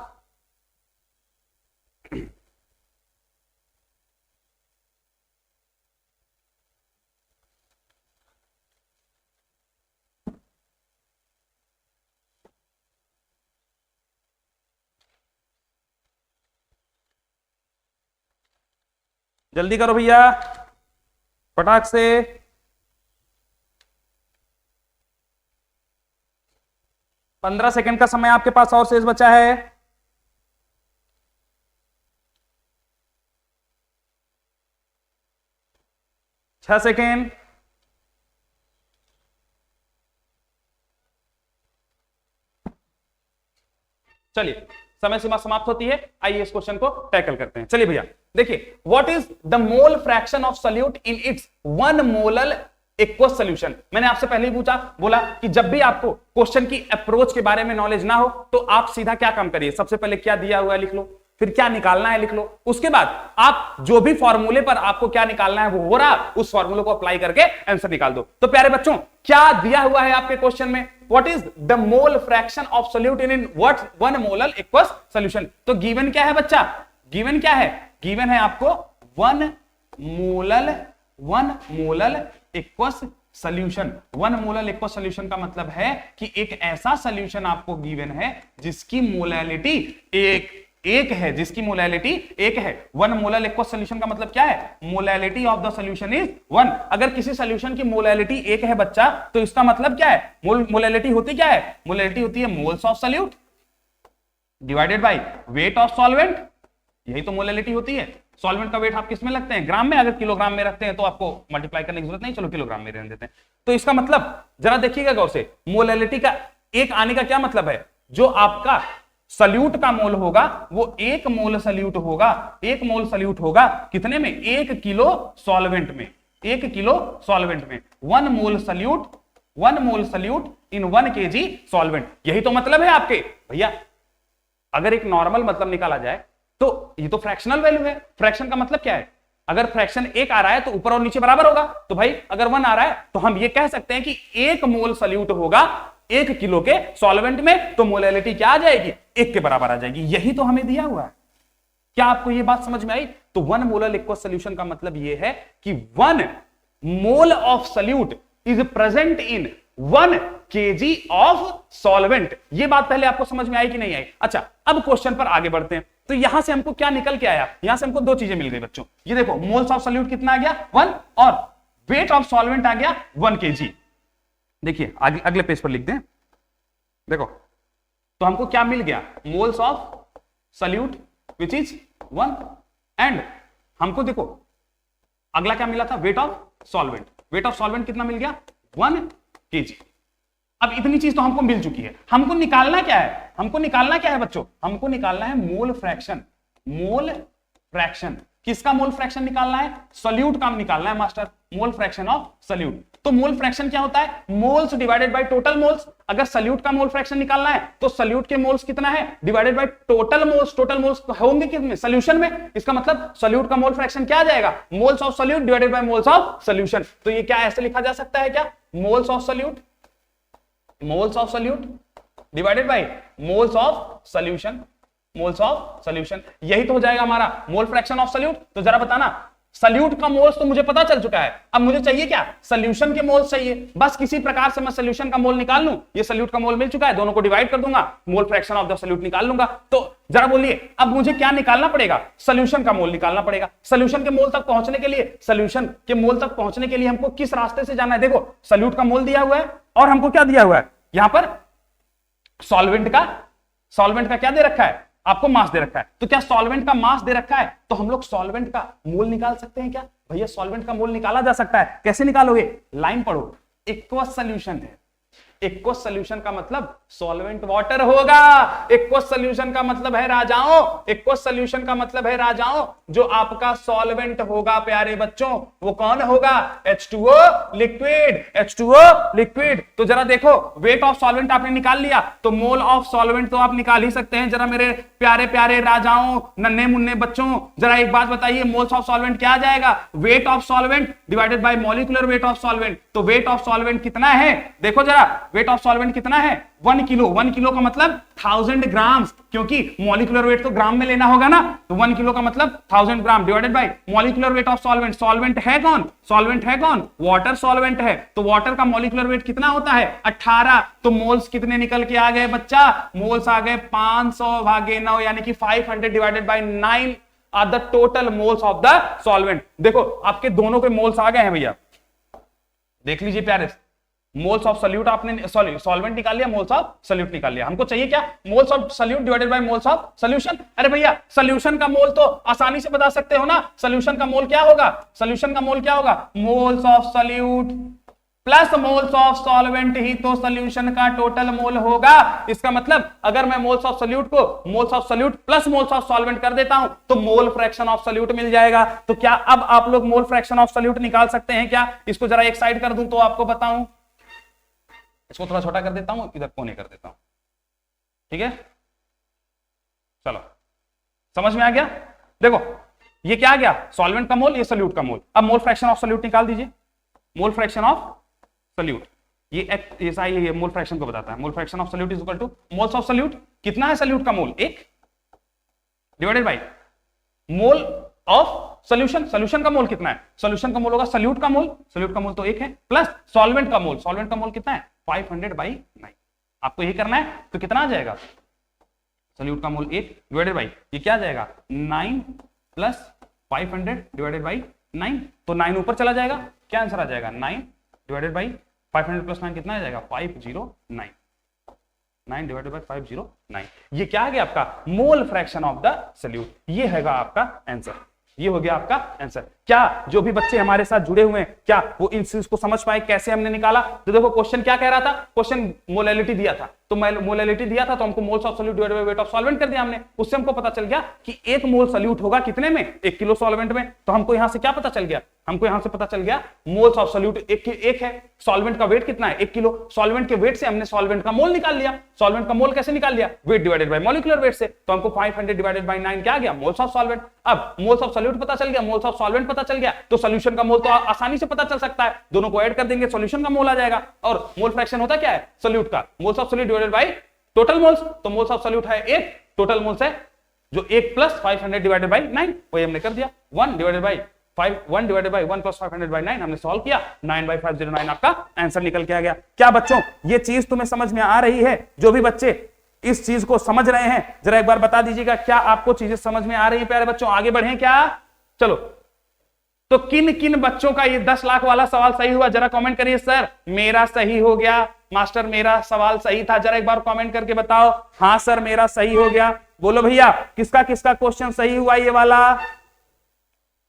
जल्दी करो भैया, फटाक से। पंद्रह सेकंड का समय आपके पास और शेष बचा है। छह सेकेंड। चलिए, समय सीमा समाप्त होती है। आइए इस क्वेश्चन को टैकल करते हैं। चलिए भैया देखिए, what is the mole fraction of solute in its 1 molal aqueous solution. मैंने आपसे पहले ही बोला कि जब भी आपको क्वेश्चन की अप्रोच के बारे में नॉलेज ना हो तो आप सीधा क्या काम करिए, सबसे पहले क्या दिया हुआ है लिख लो, फिर क्या निकालना है लिख लो, उसके बाद आप जो भी फॉर्मूले पर आपको क्या निकालना है वो हो रहा, उस फॉर्मूले को अप्लाई करके आंसर निकाल दो। तो प्यारे बच्चों, क्या दिया हुआ है आपके क्वेश्चन में? What is the mole fraction of solute in what 1 molal aqueous solution. तो गिवन क्या है बच्चा? गिवन क्या है? गिवन है आपको 1 molal aqueous solution. 1 molal aqueous solution का मतलब है कि एक ऐसा सोल्यूशन आपको गिवन है जिसकी मोलैलिटी 1 एक है, जिसकी मोलैलिटी एक है। 1 मोलर एक्वस सोल्यूशन का मतलब क्या है? Molality of the solution is 1। अगर किसी सोल्यूशन की मोलैलिटी एक है बच्चा, तो इसका मतलब क्या है? मोलैलिटी होती क्या है? मोलैलिटी होती है moles of solute divided by weight of solvent. यही तो मोलैलिटी होती है। सॉल्वेंट का वेट आप किस में लगते हैं? ग्राम में। अगर किलोग्राम में रखते हैं तो आपको मल्टीप्लाई करने की जरूरत नहीं, चलो किलोग्राम में रहने देते हैं। तो इसका मतलब जरा देखिएगा गौर से, मोलैलिटी का एक आने का क्या मतलब है? जो आपका सल्यूट का मोल होगा वो 1 मोल सल्यूट होगा। 1 मोल सल्यूट होगा कितने में? 1 किलो सॉल्वेंट में। 1 किलो सॉल्वेंट में 1 mole solute, 1 mole solute in 1 kg solvent. यही तो मतलब है आपके भैया। अगर एक नॉर्मल मतलब निकाला जाए तो ये तो फ्रैक्शनल वैल्यू है। फ्रैक्शन का मतलब क्या है? अगर फ्रैक्शन 1 आ रहा है तो ऊपर और नीचे बराबर होगा। तो भाई अगर 1 आ रहा है तो हम ये कह सकते हैं कि 1 मोल सल्यूट होगा 1 किलो के सॉल्वेंट में, तो मोलैलिटी क्या आ जाएगी? 1 के बराबर आ जाएगी। यही तो हमें दिया हुआ है। क्या आपको ये बात समझ में आई? तो 1 मोलर एक्वस सोल्यूशन का मतलब ये है कि 1 mole of solute is present in 1 kg of solvent. ये बात पहले आपको समझ में आई कि नहीं आई? अच्छा, अब क्वेश्चन पर आगे बढ़ते हैं। तो यहां से हमको क्या निकल के आया? यहां से हमको 2 चीजें मिल गई बच्चों। ये देखो, मोल्स ऑफ सल्यूट कितना आ गया? 1, और वेट ऑफ सॉल्वेंट आ गया 1 kg। देखिए अगले पेज पर लिख दें। देखो, तो हमको क्या मिल गया? Moles of solute which is 1, and हमको देखो अगला क्या मिला था? Wait of solvent. Weight of solvent कितना मिल गया? 1 kg। अब इतनी चीज तो हमको मिल चुकी है। हमको निकालना क्या है? हमको निकालना क्या है बच्चों? हमको निकालना है मोल फ्रैक्शन। मोल फ्रैक्शन किसका? मोल फ्रैक्शन निकालना है, सॉल्यूट का निकालना है master. Mole fraction of solute. तो मोल फ्रैक्शन क्या होता है? Moles divided by total moles. अगर सॉल्यूट का मोल फ्रैक्शन निकालना है तो सॉल्यूट के मोल्स कितना है divided by total moles. Total moles होंगे कितने? सॉल्यूशन में। इसका मतलब सॉल्यूट का मोल फ्रैक्शन क्या आ जाएगा? Moles of solute divided bye moles of solution. तो ये क्या ऐसे लिखा जा सकता है क्या? Moles of solute, moles of solute divided bye moles of solution. Moles of solution, यही तो हो जाएगा हमारा मोल फ्रैक्शन ऑफ सॉल्यूट। तो जरा बताना, सॉल्यूट का मोल्स तो मुझे पता चल चुका है, अब मुझे चाहिए क्या? सॉल्यूशन के मोल्स चाहिए। बस किसी प्रकार से मैं सॉल्यूशन का मोल निकाल लूं। ये सॉल्यूट का मोल मिल चुका है, दोनों को डिवाइड कर दूंगा, mole fraction of the solute निकाल लूंगा। तो जरा बोलिए, अब मुझे क्या निकालना पड़ेगा? सॉल्यूशन का मोल निकालना पड़ेगा। सॉल्यूशन के मोल तक पहुंचने के लिए, सॉल्यूशन के मोल तक पहुंचने के लिए हमको किस रास्ते से जाना है? देखो, सॉल्यूट का मोल दिया हुआ है और हमको क्या दिया हुआ है यहां पर? सॉल्वेंट का क्या दे रखा है? आपको मास दे रखा है। तो क्या सॉल्वेंट का मास दे रखा है तो हम लोग सॉल्वेंट का मोल निकाल सकते हैं क्या? भैया सॉल्वेंट का मोल निकाला जा सकता है। कैसे निकालोगे? लाइन पढ़ो, एक्वस सॉल्यूशन है। एक्वस सॉल्यूशन का मतलब सॉल्वेंट वाटर होगा। एक्वस सॉल्यूशन का मतलब है राजाओं, एक्वस सॉल्यूशन का मतलब है राजाओं, जो आपका सॉल्वेंट होगा प्यारे बच्चों, वो कौन होगा? H2O liquid. H2O liquid. तो जरा देखो, वेट ऑफ सॉल्वेंट आपने निकाल लिया, तो मोल ऑफ सॉल्वेंट तो आप निकाल ही सकते हैं। जरा मेरे प्यारे प्यारे राजाओं, नन्हे मुन्ने बच्चों, जरा एक बात बताइए, मोल्स ऑफ सॉल्वेंट क्या आ जाएगा? Wait of solvent divided by molecular weight of solvent. तो वेट ऑफ सॉल्वेंट कितना है? देखो जरा, वेट ऑफ सॉल्वेंट कितना है? 1 किलो। 1 किलो का मतलब 1000 ग्राम्स, क्योंकि मॉलिक्यूलर वेट तो ग्राम में लेना होगा ना। तो 1 किलो का मतलब 1000 gram divided by molecular weight of solvent. Solvent है कौन? सॉल्वेंट है कौन? वाटर सॉल्वेंट है। तो वाटर का मॉलिक्यूलर वेट कितना होता है? 18। तो मोल्स कितने निकल के आ गए बच्चा? मोल्स आ गए 500/9, यानी कि 500 divided by 9 are the total moles of the solvent. देखो आपके दोनों के मोल्स आ गए हैं भैया, देख लीजिए प्यारे। मोल्स ऑफ सॉल्यूट आपने सॉल्वेंट निकाल लिया, मोल्स ऑफ सॉल्यूट निकाल लिया। हमको चाहिए क्या? Moles of solute divided bye moles of solution. अरे भैया सॉल्यूशन का मोल तो आसानी से बता सकते हो ना। सॉल्यूशन का मोल क्या होगा? सॉल्यूशन का मोल क्या होगा? Moles of solute plus moles of solvent ही तो सॉल्यूशन का टोटल मोल होगा। इसका मतलब अगर मैं मोल्स ऑफ सॉल्यूट को moles of solute plus moles of solvent कर देता हूं तो मोल फ्रैक्शन ऑफ सॉल्यूट मिल जाएगा। तो क्या अब आप लोग मोल फ्रैक्शन ऑफ सॉल्यूट निकाल सकते हैं क्या? इसको जरा एक साइड कर दूं तो आपको बताऊं, इसको थोड़ा छोटा कर देता हूं, इधर कोने कर देता हूं, ठीक है? चलो समझ में आ गया? देखो ये क्या आ गया? सॉल्वेंट का मोल, ये सॉल्यूट का मोल। अब मोल फ्रैक्शन ऑफ सॉल्यूट निकाल दीजिए। मोल फ्रैक्शन ऑफ सॉल्यूट, ये मोल फ्रैक्शन को बताता है। Mole fraction of solute is equal two moles of solute. कितना है सॉल्यूट का मोल? 1 divided by mole of solution. Solution का मोल कितना है? सॉल्यूशन का मोल होगा सॉल्यूट का मोल, सॉल्यूट का मोल तो 1 है, प्लस सॉल्वेंट का मोल। सॉल्वेंट का मोल कितना है? 500/9। आपको यही करना है। तो कितना आ जाएगा? सॉल्यूट का मोल 1 डिवाइडेड बाई ये क्या आ जाएगा 9 प्लस 500 डिवाइडेड बाई 9, तो 9 ऊपर चला जाएगा, क्या आंसर आ जाएगा 9 डिवाइडेड बाई 500 प्लस 9 कितना आ जाएगा 509, 9 डिवाइडेड बाई 509। ये क्या आ गया आपका mole fraction of the solute, ये हैगा आपका आंसर, ये हो गया आपका आंसर। क्या जो भी बच्चे हमारे साथ जुड़े हुए हैं क्या वो इन चीज को समझ पाए कैसे हमने निकाला? तो देखो क्वेश्चन क्या कह रहा था, क्वेश्चन मोलैलिटी दिया था, तो मोलैलिटी दिया था तो हमको moles of solute divided by weight of solvent कर दिया हमने, उससे हमको पता चल गया कि 1 मोल सॉल्यूट होगा कितने में 1 किलो सॉल्वेंट में। तो हमको यहां से क्या पता चल गया, हमको यहां से पता चल गया मोल्स ऑफ सॉल्यूट एक है, सॉल्वेंट का वेट कितना है 1 किलो, सॉल्वेंट के वेट से हमने सॉल्वेंट का मोल निकाल लिया। सॉल्वेंट का मोल कैसे निकाल लिया, weight divided by molecular weight से, तो हमको 500 डिवाइडेड बाय 9 क्या आ गया मोल्स ऑफ सॉल्वेंट। अब मोल्स ऑफ सॉल्यूट पता चल गया, मोल्स ऑफ सॉल्वेंट पता चल गया, तो सॉल्यूशन का मोल तो आसानी से पता चल सकता है, दोनों को ऐड कर देंगे सॉल्यूशन का मोल आ जाएगा। और मोल फ्रैक्शन होता क्या है सॉल्यूट का, moles of solute divided by total moles, तो मोल्स ऑफ सॉल्यूट है 1, टोटल मोल्स है जो 1 प्लस 500 डिवाइडेड बाय 9, वही हमने कर दिया 1 divided by 1 divided by 1 plus 500 by 9 हमने सॉल्व किया, 9/509 आपका आंसर निकल के आ गया। क्या बच्चों ये चीज तुम्हें समझ में आ रही है? जो भी बच्चे इस चीज को समझ रहे हैं जरा एक बार बता दीजिएगा, क्या आपको चीजें समझ में आ रही है प्यारे बच्चों? आगे बढ़े क्या? चलो, तो किन किन बच्चों का ये 10 लाख वाला सवाल सही हुआ जरा कमेंट करिए। सर मेरा सही हो गया, मास्टर मेरा सवाल सही था, जरा एक बार कमेंट करके बताओ। हाँ सर मेरा सही हो गया। बोलो भैया किसका किसका क्वेश्चन सही हुआ ये वाला?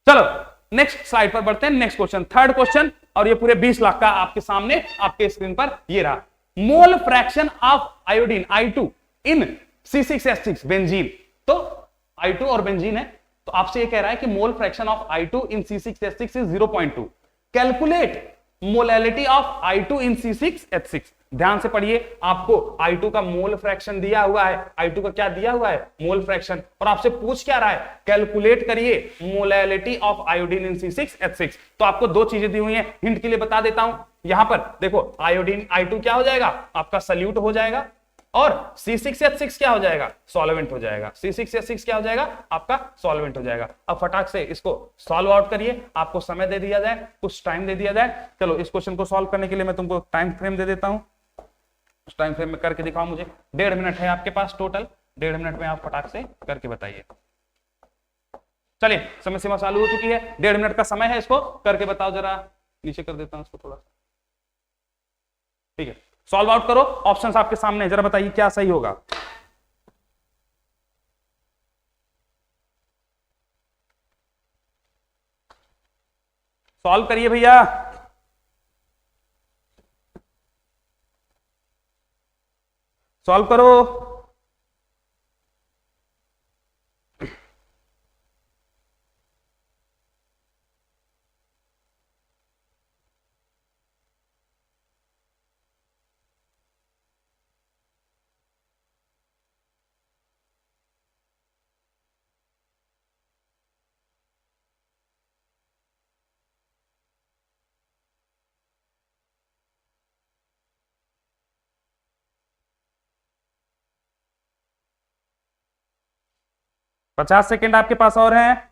चलो नेक्स्ट स्लाइड पर बढ़ते हैं, नेक्स्ट क्वेश्चन, थर्ड क्वेश्चन, और ये पूरे 20 लाख का आपके सामने आपके स्क्रीन पर ये रहा। Mole fraction of iodine I2 in C6H6 benzene, तो I2 और बेंजीन है, तो आपसे ये कह रहा है कि mole fraction of I2 in C6H6 is 0.2, calculate molality of I2 in C6H6। ध्यान से पढ़िए, आपको I2 का मोल फ्रैक्शन दिया हुआ है, I2 का क्या दिया हुआ है मोल फ्रैक्शन, और आपसे पूछ क्या रहा है कैलकुलेट करिए molality of iodine in C6H6। तो आपको दो चीजें दी हुई हैं, हिंट के लिए बता देता हूं। यहां पर देखो आयोडीन I2 क्या हो जाएगा आपका सल्यूट हो जाएगा, और C6H6 क्या हो जाएगा सॉल्वेंट हो जाएगा, C6H6 क्या हो जाएगा आपका सॉल्वेंट हो जाएगा। अब फटाक से इसको सॉल्व आउट करिए, आपको समय दे दिया जाए, कुछ टाइम दे दिया जाए। चलो इस क्वेश्चन को सॉल्व करने के लिए मैं तुमको टाइम फ्रेम दे देता हूं, उस टाइम फ्रेम में करके दिखाओ मुझे। 1.5 मिनट है आपके पास टोटल, 1.5 मिनट में आप फटाक से करके बताइए। चलिए समय सीमा चालू हो चुकी है, 1.5 मिनट का समय है, इसको करके बताओ। जरा नीचे कर देता हूं इसको थोड़ा सा, ठीक है। सॉल्व आउट करो, ऑप्शंस आपके सामने, जरा बताइए क्या सही होगा। सॉल्व करिए भैया, सॉल्व करो। पचास सेकेंड आपके पास और हैं।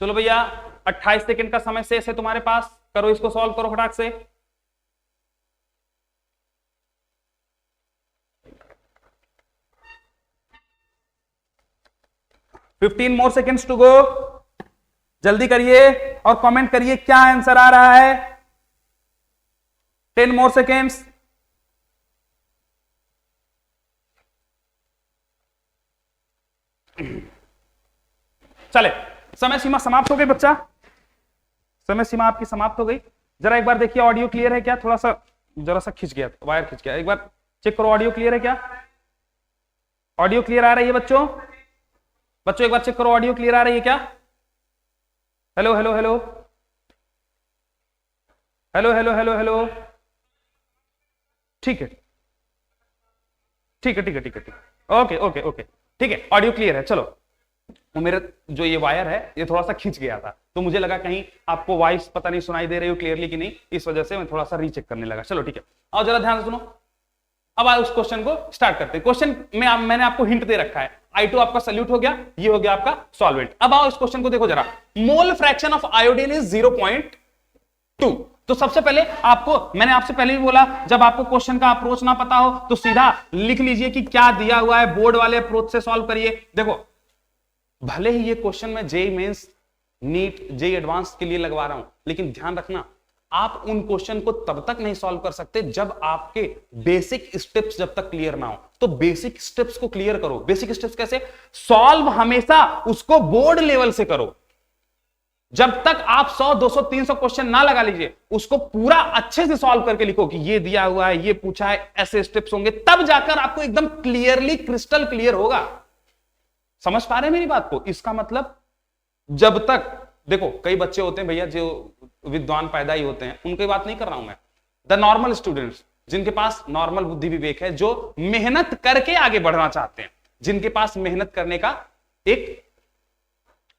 चलो भैया 28 सेकेंड का समय शेष है तुम्हारे पास, करो इसको सॉल्व करो फटाक से। Fifteen more seconds to go, जल्दी करिए और कमेंट करिए क्या आंसर आ रहा है। 10 मोर सेकेंड्स। चले समय सीमा समाप्त हो गई बच्चा, समय सीमा आपकी समाप्त हो गई। जरा एक बार देखिए ऑडियो क्लियर है क्या, थोड़ा सा जरा सा खिंच गया, वायर खिंच गया, एक बार चेक करो ऑडियो क्लियर है क्या। ऑडियो क्लियर आ रही है बच्चों? बच्चों एक बार चेक करो ऑडियो क्लियर आ रही है क्या? Hello hello hello hello hello hello hello, ठीक है ठीक है ठीक है ठीक है ठीक है, ओके ओके ओके ठीक है, ऑडियो क्लियर है। चलो वो मेरे जो ये वायर है ये थोड़ा सा खिंच गया था, तो मुझे लगा कहीं आपको वॉइस पता नहीं सुनाई दे रही हो क्लियरली कि नहीं, इस वजह से मैं थोड़ा सा रीचेक करने लगा। चलो ठीक है, आओ जरा ध्यान से सुनो। अब उस क्वेश्चन को स्टार्ट करते हैं। क्वेश्चन में मैंने आपको हिंट दे रखा है, I2 आपका सल्यूट हो गया, ये हो गया आपका सॉल्वेंट। अब आओ इस क्वेश्चन को देखो जरा, mole fraction of iodine is 0.2। तो सबसे पहले आपको, मैंने आपसे पहले भी बोला, जब आपको क्वेश्चन का अप्रोच ना पता हो तो सीधा लिख लीजिए कि क्या दिया हुआ है, बोर्ड वाले अप्रोच से सॉल्व करिए। देखो भले ही ये क्वेश्चन मैं JEE mains, NEET, JEE advance के लिए लगवा रहा हूं, लेकिन ध्यान रखना आप उन क्वेश्चन को तब तक नहीं सॉल्व कर सकते जब आपके बेसिक स्टेप्स जब तक क्लियर ना हो। तो बेसिक स्टेप्स को क्लियर करो। बेसिक स्टेप्स कैसे सॉल्व, हमेशा उसको बोर्ड लेवल से करो। जब तक आप 100, 200, 300 क्वेश्चन ना लगा लीजिए, उसको पूरा अच्छे से सॉल्व करके लिखो कि ये दिया हुआ है, ये पूछा है, ऐसे स्टेप्स होंगे, तब जाकर आपको एकदम क्लियरली क्रिस्टल क्लियर होगा। समझ पा रहे हैं मेरी बात को? इसका मतलब जब तक, देखो कई बच्चे होते हैं भैया जो विद्वान पैदा ही होते हैं, उनकी बात नहीं कर रहा हूं मैं, द नॉर्मल स्टूडेंट्स, जिनके पास नॉर्मल बुद्धि विवेक है, जो मेहनत करके आगे बढ़ना चाहते हैं, जिनके पास मेहनत करने का एक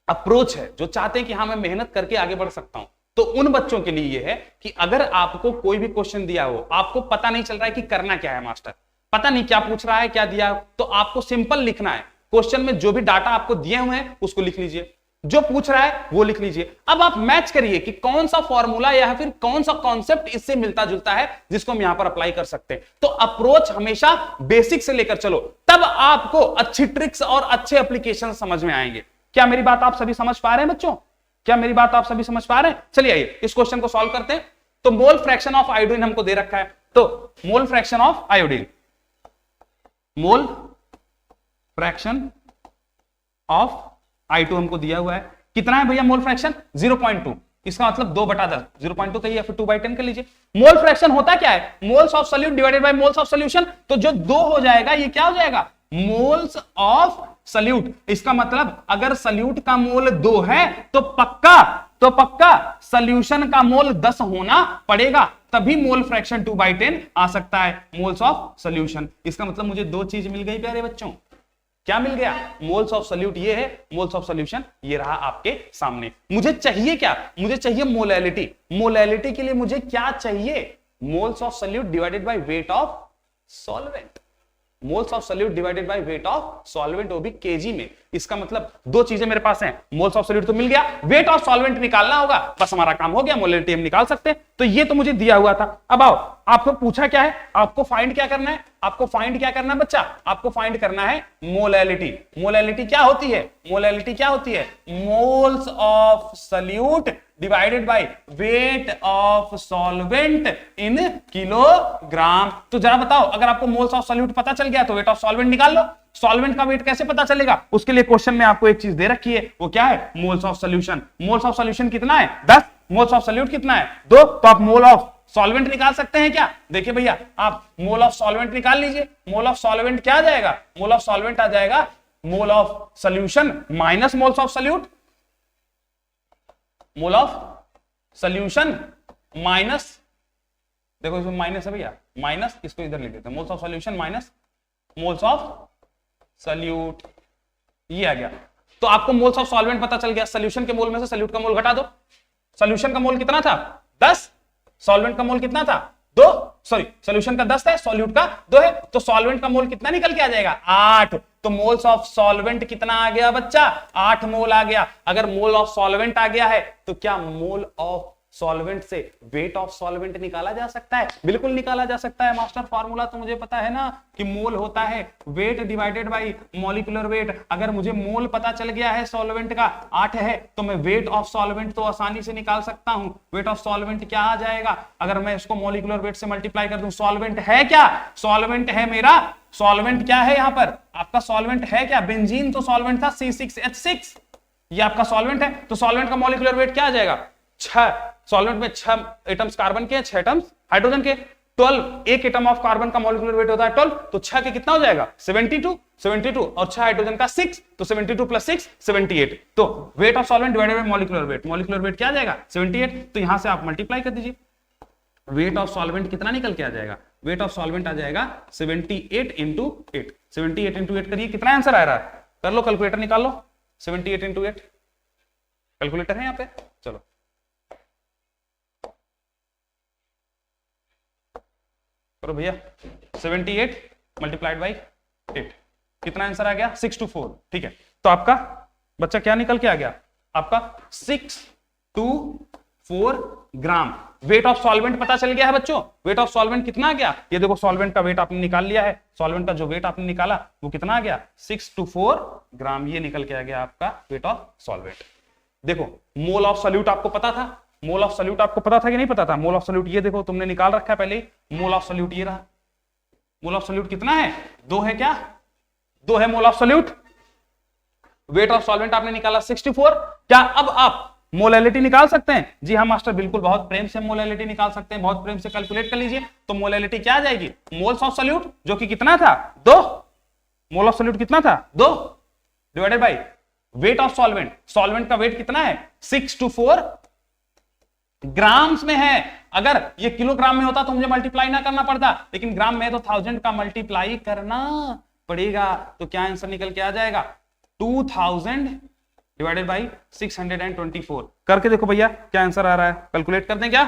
अप्रोच है, जो चाहते हैं कि हाँ मैं मेहनत करके आगे बढ़ सकता हूं, तो उन बच्चों के लिए यह है कि अगर आपको कोई भी क्वेश्चन दिया हो, आपको पता नहीं चल रहा है कि करना क्या है, मास्टर पता नहीं क्या पूछ रहा है, क्या दिया, तो आपको सिंपल लिखना है। क्वेश्चन में जो भी डाटा आपको दिए हुए हैं उसको लिख लीजिए, जो पूछ रहा है वो लिख लीजिए। अब आप मैच करिए कि कौन सा फॉर्मूला या फिर कौन सा कॉन्सेप्ट इससे मिलता जुलता है जिसको हम यहां पर अप्लाई कर सकते हैं। तो अप्रोच हमेशा बेसिक से लेकर चलो, तब आपको अच्छी ट्रिक्स और अच्छे एप्लीकेशन समझ में आएंगे। क्या मेरी बात आप सभी समझ पा रहे हैं बच्चों? क्या मेरी बात आप सभी समझ पा रहे हैं? चलिए आइए इस क्वेश्चन को सॉल्व करते हैं। तो मोल फ्रैक्शन ऑफ आयोडीन हमको दे रखा है, तो mole fraction of iodine, mole fraction of I2 हमको दिया हुआ है, कितना है भैया मोल फ्रैक्शन? 0.2। इसका मतलब 2/10, 0.2 कहिए या फिर 2/10 कर लीजिए। मोल फ्रैक्शन होता क्या है? Moles of solute divided bye moles of solution. तो जो 2 हो जाएगा ये क्या हो जाएगा? Moles of solute. इसका मतलब अगर सॉल्यूट का मोल 2 है तो पक्का सॉल्यूशन का मोल 10 होना पड़ेगा, तभी मोल फ्रैक्शन 2/10 आ सकता है, मोल्स ऑफ सॉल्यूशन। इसका मतलब मुझे 2 चीज मिल गई प्यारे बच्चों। क्या मिल गया? मोल्स ऑफ सॉल्यूट ये है, मोल्स ऑफ सॉल्यूशन ये रहा आपके सामने। मुझे चाहिए क्या? मुझे चाहिए मोलैलिटी। मोलैलिटी के लिए मुझे क्या चाहिए? Moles of solute divided by weight of solvent. Moles of solute divided by weight of solvent, वो भी केजी में। इसका मतलब 2 चीजें मेरे पास हैं, मोल्स ऑफ सॉल्यूट तो मिल गया, वेट ऑफ सॉल्वेंट निकालना होगा, बस हमारा काम हो गया, मोलैलिटी हम निकाल सकते हैं। तो ये तो मुझे दिया हुआ था। अब आओ, आपको पूछा क्या है? आपको फाइंड क्या करना है? आपको फाइंड क्या करना है बच्चा? आपको फाइंड करना है मोलैलिटी। मोलैलिटी क्या होती है? मोलैलिटी क्या होती है? Moles of solute divided by weight of solvent in kilogram. तो जरा बताओ, अगर आपको मोल्स ऑफ सॉल्यूट पता चल गया तो वेट ऑफ सॉल्वेंट निकाल लो। सॉल्वेंट का वेट कैसे पता चलेगा? उसके लिए क्वेश्चन में आपको एक चीज दे रखी है, वो क्या है? Moles of solution. Moles of solution कितना है? 10। मोल्स ऑफ सॉल्यूट कितना है? 2। तो आप मोल ऑफ सॉल्वेंट निकाल सकते हैं क्या? देखिए भैया, आप मोल ऑफ सॉल्वेंट निकाल लीजिए। मोल ऑफ सॉल्वेंट क्या आ जाएगा? मोल ऑफ सॉल्वेंट आ जाएगा mole of solution minus moles of solute. Mole of solution minus, देखो इसमें माइनस है भैया, माइनस, इसको इधर लिख देते हैं, moles of solution minus moles of solute, ये आ गया। तो आपको मोल्स ऑफ सॉल्वेंट पता चल गया, सॉल्यूशन के मोल में से सॉल्यूट का मोल घटा दो। सॉल्यूशन का मोल कितना था? 10। सॉल्वेंट का मोल कितना था? 2। सॉरी, सॉल्यूशन का 10 है, सॉल्यूट का 2 है, तो सॉल्वेंट का मोल कितना निकल के आ जाएगा? 8। तो मोल्स ऑफ सॉल्वेंट कितना आ गया बच्चा? 8 मोल आ गया। अगर मोल ऑफ सॉल्वेंट आ गया है तो क्या मोल ऑफ सॉल्वेंट से वेट ऑफ सॉल्वेंट निकाला जा सकता है? बिल्कुल निकाला जा सकता है मास्टर। फार्मूला तो मुझे पता है ना कि मोल होता है weight divided by molecular weight. अगर मुझे मोल पता चल गया है सॉल्वेंट का 8 है, तो मैं वेट ऑफ सॉल्वेंट तो आसानी से निकाल सकता हूं। वेट ऑफ सॉल्वेंट क्या आ जाएगा? अगर मैं इसको मॉलिक्यूलर वेट से मल्टीप्लाई कर दूं, सॉल्वेंट है क्या? सॉल्वेंट है मेरा, सॉल्वेंट क्या है यहां पर? आपका सॉल्वेंट है क्या? बेंजीन तो सॉल्वेंट था C6H6, ये आपका सॉल्वेंट है। तो सॉल्वेंट का मॉलिक्यूलर वेट क्या आ जाएगा? 6। सॉल्वेंट में 6 एटम्स कार्बन के, 6 एटम्स हाइड्रोजन के, 12। एक एटम ऑफ कार्बन का मॉलिक्यूलर वेट होता है 12, तो 6 के कितना हो जाएगा? 72 और 6 हाइड्रोजन का 6, तो 72 + 6 78। तो weight of solvent divided by molecular weight, molecular weight क्या आ जाएगा? 78। तो यहां से आप मल्टीप्लाई कर दीजिए, वेट ऑफ सॉल्वेंट कितना निकल के आ जाएगा? वेट ऑफ सॉल्वेंट आ जाएगा 78 × 8। 78 × 8 करिए, कितना आंसर आ रहा है? कर लो, कैलकुलेटर निकाल लो। 78 इंटू 8, कैलकुलेटर है यहाँ पे, चलो करो भैया। 78 मल्टीप्लाइड बाई 8, कितना आंसर आ गया? 624। ठीक है, तो आपका बच्चा क्या निकल के आ गया? आपका 624 ग्राम वेट ऑफ सॉल्वेंट पता चल गया है बच्चों। वेट ऑफ सॉल्वेंट कितना आ गया? ये देखो सॉल्वेंट का वेट आपने निकाल लिया है, सॉल्वेंट का जो वेट आपने निकाला वो कितना आ गया? 624 ग्राम, ये निकल के आ गया आपका वेट ऑफ सॉल्वेंट। देखो मोल ऑफ सॉल्यूट आपको पता था, मोल ऑफ सॉल्यूट आपको पता था कि नहीं पता था? मोल ऑफ सॉल्यूट ये देखो तुमने निकाल रखा है पहले ही, मोल ऑफ सॉल्यूट ये रहा। मोल ऑफ सॉल्यूट कितना है? 2 है क्या? 2 है mole of solute. Weight of solvent आपने निकाला 64। क्या अब आप मोलैलिटी निकाल सकते हैं? जी हाँ मास्टर, बिल्कुल, बहुत प्रेम से मोलैलिटी निकाल सकते हैं, बहुत प्रेम से कैलकुलेट कर लीजिए। तो मोलैलिटी क्या आ जाएगी? मोल्स ऑफ सॉल्यूट जो कि कितना था? 2। मोल ऑफ सॉल्यूट कितना था? 2 divided by wait of solvent. Solvent का वेट कितना है? 624 ग्राम्स में है। अगर ये किलोग्राम में होता तो मुझे मल्टीप्लाई ना करना पड़ता, लेकिन ग्राम में तो 1000 का मल्टीप्लाई करना पड़ेगा। तो क्या आंसर निकल के आ जाएगा? 2000 डिवाइडेड बाई 624। करके देखो भैया क्या आंसर आ रहा है, कैलकुलेट कर दें क्या?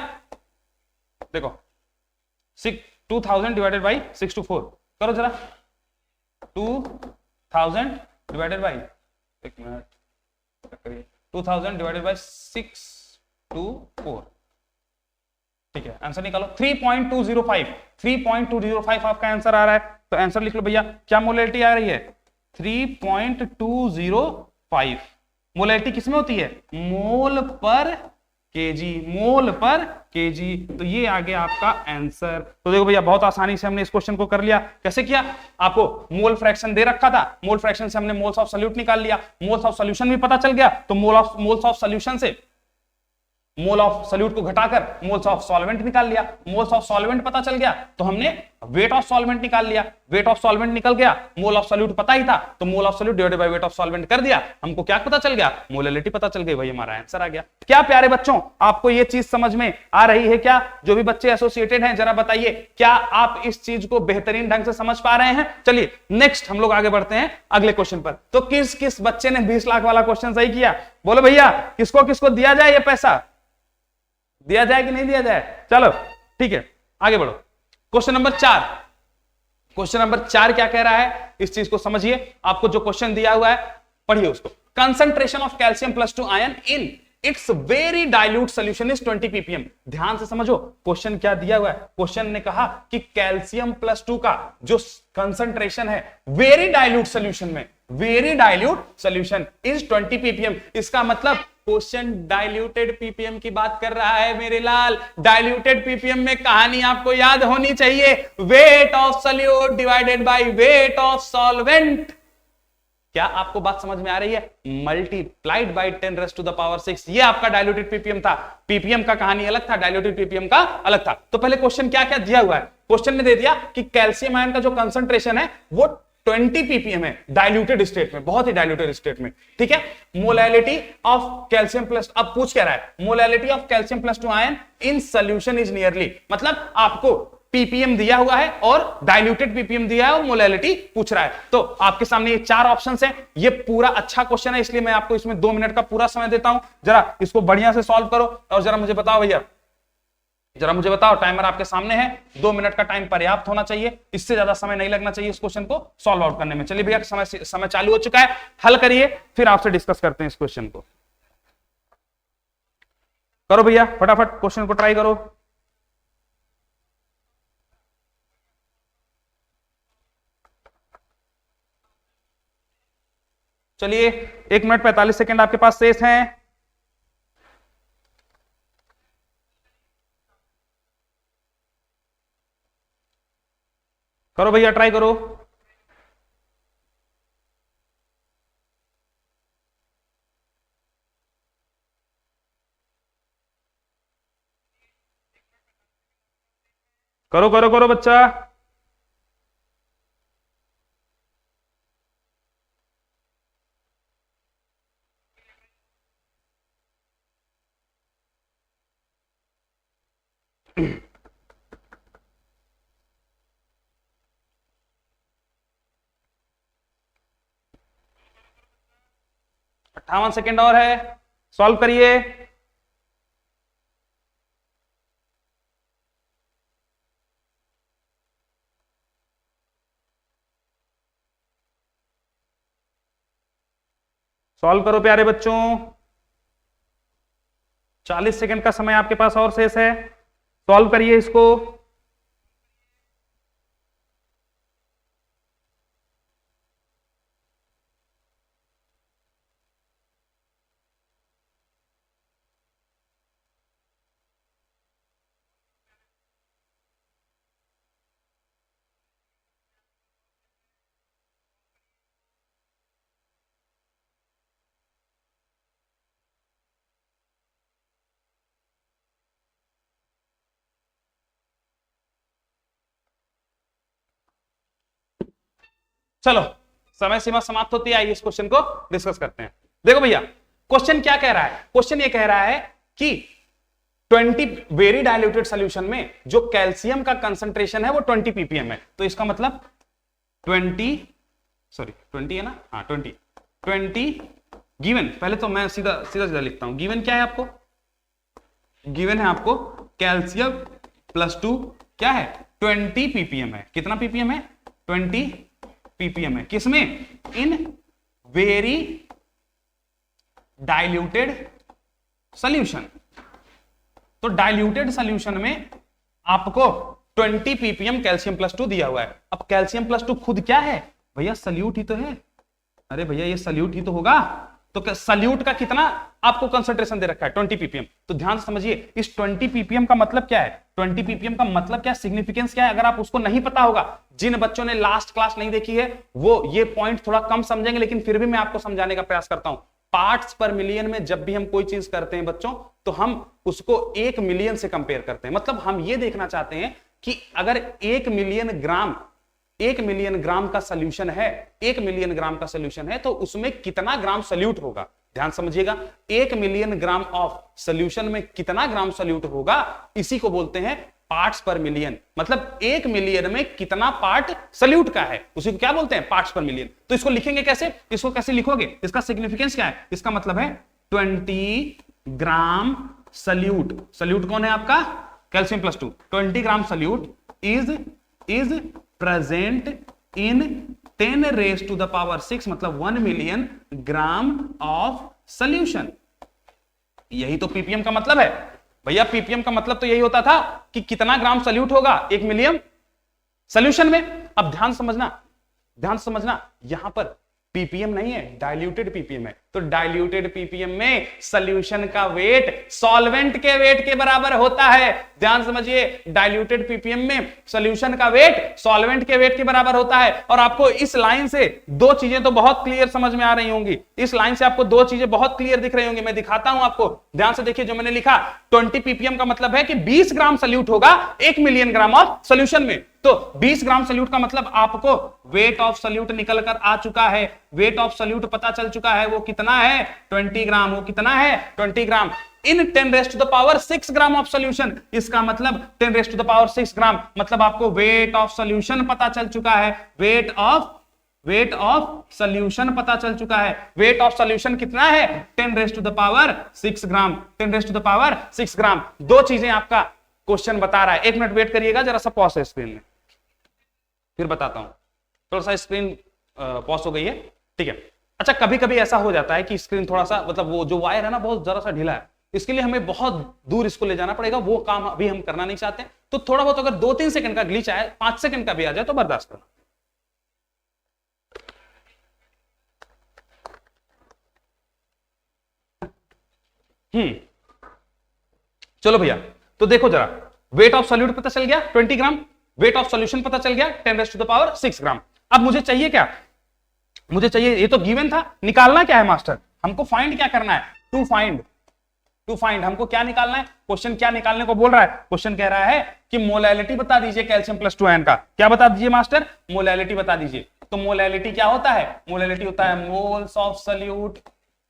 देखो 2000 डिवाइडेड बाई 624 करो जरा। 2000 डिवाइडेड बाई, एक मिनट करिए, 2000 डिवाइडेड बाई 624। ठीक है, आंसर निकालो। 3.205, 3.205 आपका आंसर आ रहा है। तो आंसर लिख लो भैया, क्या मोलैलिटी आ रही है? 3.205। मोलैलिटी किसमें होती है? मोल पर केजी, मोल पर केजी। तो ये आ गया आपका आंसर। तो देखो भैया बहुत आसानी से हमने इस क्वेश्चन को कर लिया। कैसे किया? आपको मोल फ्रैक्शन दे रखा था, मोल फ्रैक्शन से हमने मोल्स ऑफ सॉल्यूट निकाल लिया, मोल्स ऑफ सॉल्यूशन भी पता चल गया, तो मोल्स ऑफ सॉल्यूशन से मोल ऑफ सॉल्यूट को घटाकर मोल्स ऑफ सॉल्वेंट निकाल लिया, मोल्स ऑफ सॉल्वेंट पता चल गया तो हमने वेट ऑफ सॉल्वेंट निकाल लिया, वेट ऑफ सॉल्वेंट निकल गया, मोल ऑफ सॉल्यूट पता ही था तो mole of solute divided by weight of solvent कर दिया, हमको क्या पता चल गया? मोलैलिटी पता चल गई, भाई हमारा आंसर आ गया। क्या प्यारे बच्चों आपको ये चीज समझ में आ रही है क्या? जो भी बच्चे एसोसिएटेड हैं जरा बताइए, क्या आप इस चीज को बेहतरीन ढंग से समझ पा रहे हैं? चलिए नेक्स्ट हम लोग आगे बढ़ते हैं अगले क्वेश्चन पर। तो किस किस बच्चे ने 20 लाख वाला क्वेश्चन सही किया? बोलो भैया, किसको किसको दिया जाए ये पैसा? दिया जाए कि नहीं दिया जाए? चलो ठीक है आगे बढ़ो। क्वेश्चन नंबर 4, क्वेश्चन नंबर 4 क्या कह रहा है इस चीज को समझिए। आपको जो क्वेश्चन दिया हुआ है पढ़िए उसको। Concentration of calcium +2 ion in its very dilute solution is 20 ppm। ध्यान से समझो क्वेश्चन क्या दिया हुआ है। क्वेश्चन ने कहा कि कैल्शियम +2 का जो कंसंट्रेशन है वेरी डाइल्यूट सोल्यूशन में, very dilute solution is 20 ppm। इसका मतलब क्वेश्चन डाइल्यूटेड पीपीएम की बात कर रहा है मेरे लाल। डाइल्यूटेड पीपीएम में कहानी आपको याद होनी चाहिए, wait of solute divided by weight of solvent. क्या आपको बात समझ में आ रही है? Multiplied by 10⁻⁶। ये आपका डाइल्यूटेड पीपीएम था। पीपीएम का कहानी अलग था, डाइल्यूटेड पीपीएम का अलग था। तो पहले क्वेश्चन क्या क्या दिया हुआ है? क्वेश्चन ने दे दिया कि कैल्शियम आयन का जो कंसंट्रेशन है वो 20 ppm है डाइल्यूटेड स्टेट में, बहुत ही डाइल्यूटेड स्टेट में। ठीक है, मोलैलिटी ऑफ कैल्शियम प्लस, अब पूछ क्या रहा है? Molality of calcium +2 ion in solution is nearly, मतलब आपको पीपीएम दिया हुआ है और डाइल्यूटेड पीपीएम दिया है और मोलैलिटी पूछ रहा है। तो आपके सामने ये 4 ऑप्शंस हैं। ये पूरा अच्छा क्वेश्चन है इसलिए मैं आपको इसमें 2 मिनट का पूरा समय देता हूं। जरा इसको बढ़िया से सॉल्व करो और जरा मुझे बताओ भैया, जरा मुझे बताओ, टाइमर आपके सामने है, 2 मिनट का टाइम पर्याप्त होना चाहिए, इससे ज्यादा समय नहीं लगना चाहिए इस क्वेश्चन को सॉल्व आउट करने में। चलिए भैया समय चालू हो चुका है, हल करिए फिर आपसे डिस्कस करते हैं इस क्वेश्चन को। करो भैया फटाफट क्वेश्चन को ट्राई करो। चलिए 1 मिनट 45 सेकेंड आपके पास शेष हैं। करो भैया ट्राई करो। करो करो करो बच्चा। 58 सेकेंड और है, सॉल्व करिए। सॉल्व करो प्यारे बच्चों, 40 सेकंड का समय आपके पास और शेष है, सॉल्व करिए इसको। चलो समय सीमा समाप्त होती है, आइए इस क्वेश्चन को डिस्कस करते हैं। देखो भैया क्वेश्चन क्या कह रहा है, क्वेश्चन ये कह रहा है कि 20 वेरी डाइल्यूटेड सॉल्यूशन में जो कैल्शियम का कंसंट्रेशन है वो 20 ppm है। तो इसका मतलब 20 है ना, हाँ 20 गिवन, पहले तो मैं सीधा सीधा लिखता हूं, गिवन क्या है आपको, गिवन है आपको कैल्शियम +2 क्या है 20 ppm है। कितना ppm है, 20 ppm है। किसमें, इन वेरी डाइल्यूटेड सॉल्यूशन। तो डाइल्यूटेड सॉल्यूशन में आपको 20 ppm कैल्शियम +2 दिया हुआ है। अब कैल्शियम +2 खुद क्या है भैया, सल्यूट ही तो है। अरे भैया ये सल्यूट ही तो होगा, तो सल्यूट का कितना आपको कंसंट्रेशन दे रखा है 20 ppm। तो ध्यान से समझिए इस 20 ppm का मतलब क्या है, 20 ppm का मतलब क्या, सिग्निफिकेंस क्या है। अगर आप उसको नहीं पता होगा, जिन बच्चों ने लास्ट क्लास नहीं देखी है वो ये पॉइंट थोड़ा कम समझेंगे, लेकिन फिर भी मैं आपको समझाने का प्रयास करता हूं। पार्ट्स पर मिलियन में जब भी हम कोई चीज करते हैं बच्चों, तो हम उसको 1 मिलियन से कंपेयर करते हैं। मतलब हम ये देखना चाहते हैं कि अगर 1 मिलियन ग्राम का सोल्यूशन है, 1 मिलियन ग्राम का सोल्यूशन है, तो उसमें कितना ग्राम सल्यूट होगा। ध्यान समझिएगा, 1 मिलियन ग्राम ऑफ सोल्यूशन में कितना ग्राम सल्यूट होगा, इसी को बोलते हैं पार्ट्स पर मिलियन। मतलब 1 मिलियन में कितना पार्ट सल्यूट का है, उसी को क्या बोलते हैं, पार्ट्स पर मिलियन। तो इसको लिखेंगे कैसे, इसको कैसे लिखोगे, इसका सिग्निफिकेंस क्या है, इसका मतलब है 20 ग्राम सल्यूट। सल्यूट कौन है आपका, calcium +2। 20 gram solute is present in 10⁻⁶, मतलब 1 मिलियन ग्राम ऑफ सॉल्यूशन। यही तो पीपीएम का मतलब है भैया। पीपीएम का मतलब तो यही होता था कि कितना ग्राम सल्यूट होगा 1 मिलियन सॉल्यूशन में। अब ध्यान समझना यहां पर पीपीएम नहीं है, डाइल्यूटेड पीपीएम है। तो डाइल्यूटेड पीपीएम में सॉल्यूशन का वेट सॉल्वेंट के वेट के बराबर होता है। ध्यान समझिए, डाइल्यूटेड पीपीएम में सॉल्यूशन का वेट सॉल्वेंट के वेट के बराबर होता है। और आपको इस लाइन से दो चीजें तो बहुत क्लियर समझ में आ रही होंगी, इस लाइन से आपको दो चीजें बहुत क्लियर दिख रही होंगी। मैं दिखाता हूं आपको, ध्यान से देखिए। जो मैंने लिखा 20 पीपीएम का मतलब है कि 20 ग्राम सल्यूट होगा 1 मिलियन ग्राम ऑफ सॉल्यूशन में। तो 20 ग्राम सल्यूट का मतलब आपको वेट ऑफ सल्यूट निकल कर आ चुका है, वेट ऑफ सल्यूट पता चल चुका है। वो कितना है 20 ग्राम। वो कितना है 20 ग्राम इन 10⁻⁶ ग्राम ऑफ सॉल्यूशन। इसका मतलब 10⁻⁶ ग्राम, मतलब आपको वेट ऑफ सॉल्यूशन पता चल चुका है। वेट ऑफ सॉल्यूशन पता चल चुका है। वेट ऑफ सॉल्यूशन कितना है 10⁻⁶ ग्राम। 10⁻⁶ ग्राम। दो चीजें आपका क्वेश्चन बता रहा है। 1 मिनट वेट करिएगा, जरा सा पॉज है स्क्रीन में, फिर बताता हूं। थोड़ा सा स्क्रीन पॉज हो गई है, ठीक है। अच्छा, कभी कभी ऐसा हो जाता है कि स्क्रीन थोड़ा सा, मतलब वो जो वायर है ना बहुत जरा सा ढीला है, इसके लिए हमें बहुत दूर इसको ले जाना पड़ेगा। वो काम अभी हम करना नहीं चाहते। तो थोड़ा बहुत अगर 2-3 सेकंड का ग्लिच आए, 5 सेकंड का भी आ जाए तो बर्दाश्त करना। चलो भैया, तो देखो जरा, वेट ऑफ सॉल्यूट पता चल गया 20 ग्राम, वेट ऑफ सॉल्यूशन पता चल गया 10⁻⁶ ग्राम। अब मुझे चाहिए क्या, मुझे चाहिए, ये तो गिवन था, निकालना क्या है मास्टर, हमको फाइंड क्या करना है, टू फाइंड हमको क्या निकालना है। क्वेश्चन क्या निकालने को बोल रहा है, क्वेश्चन कह रहा है कि मोलैलिटी बता दीजिए कैल्शियम +2 आयन का। क्या बता दीजिए मास्टर, मोलैलिटी बता दीजिए। तो मोलैलिटी क्या होता है, मोलैलिटी होता है moles of solute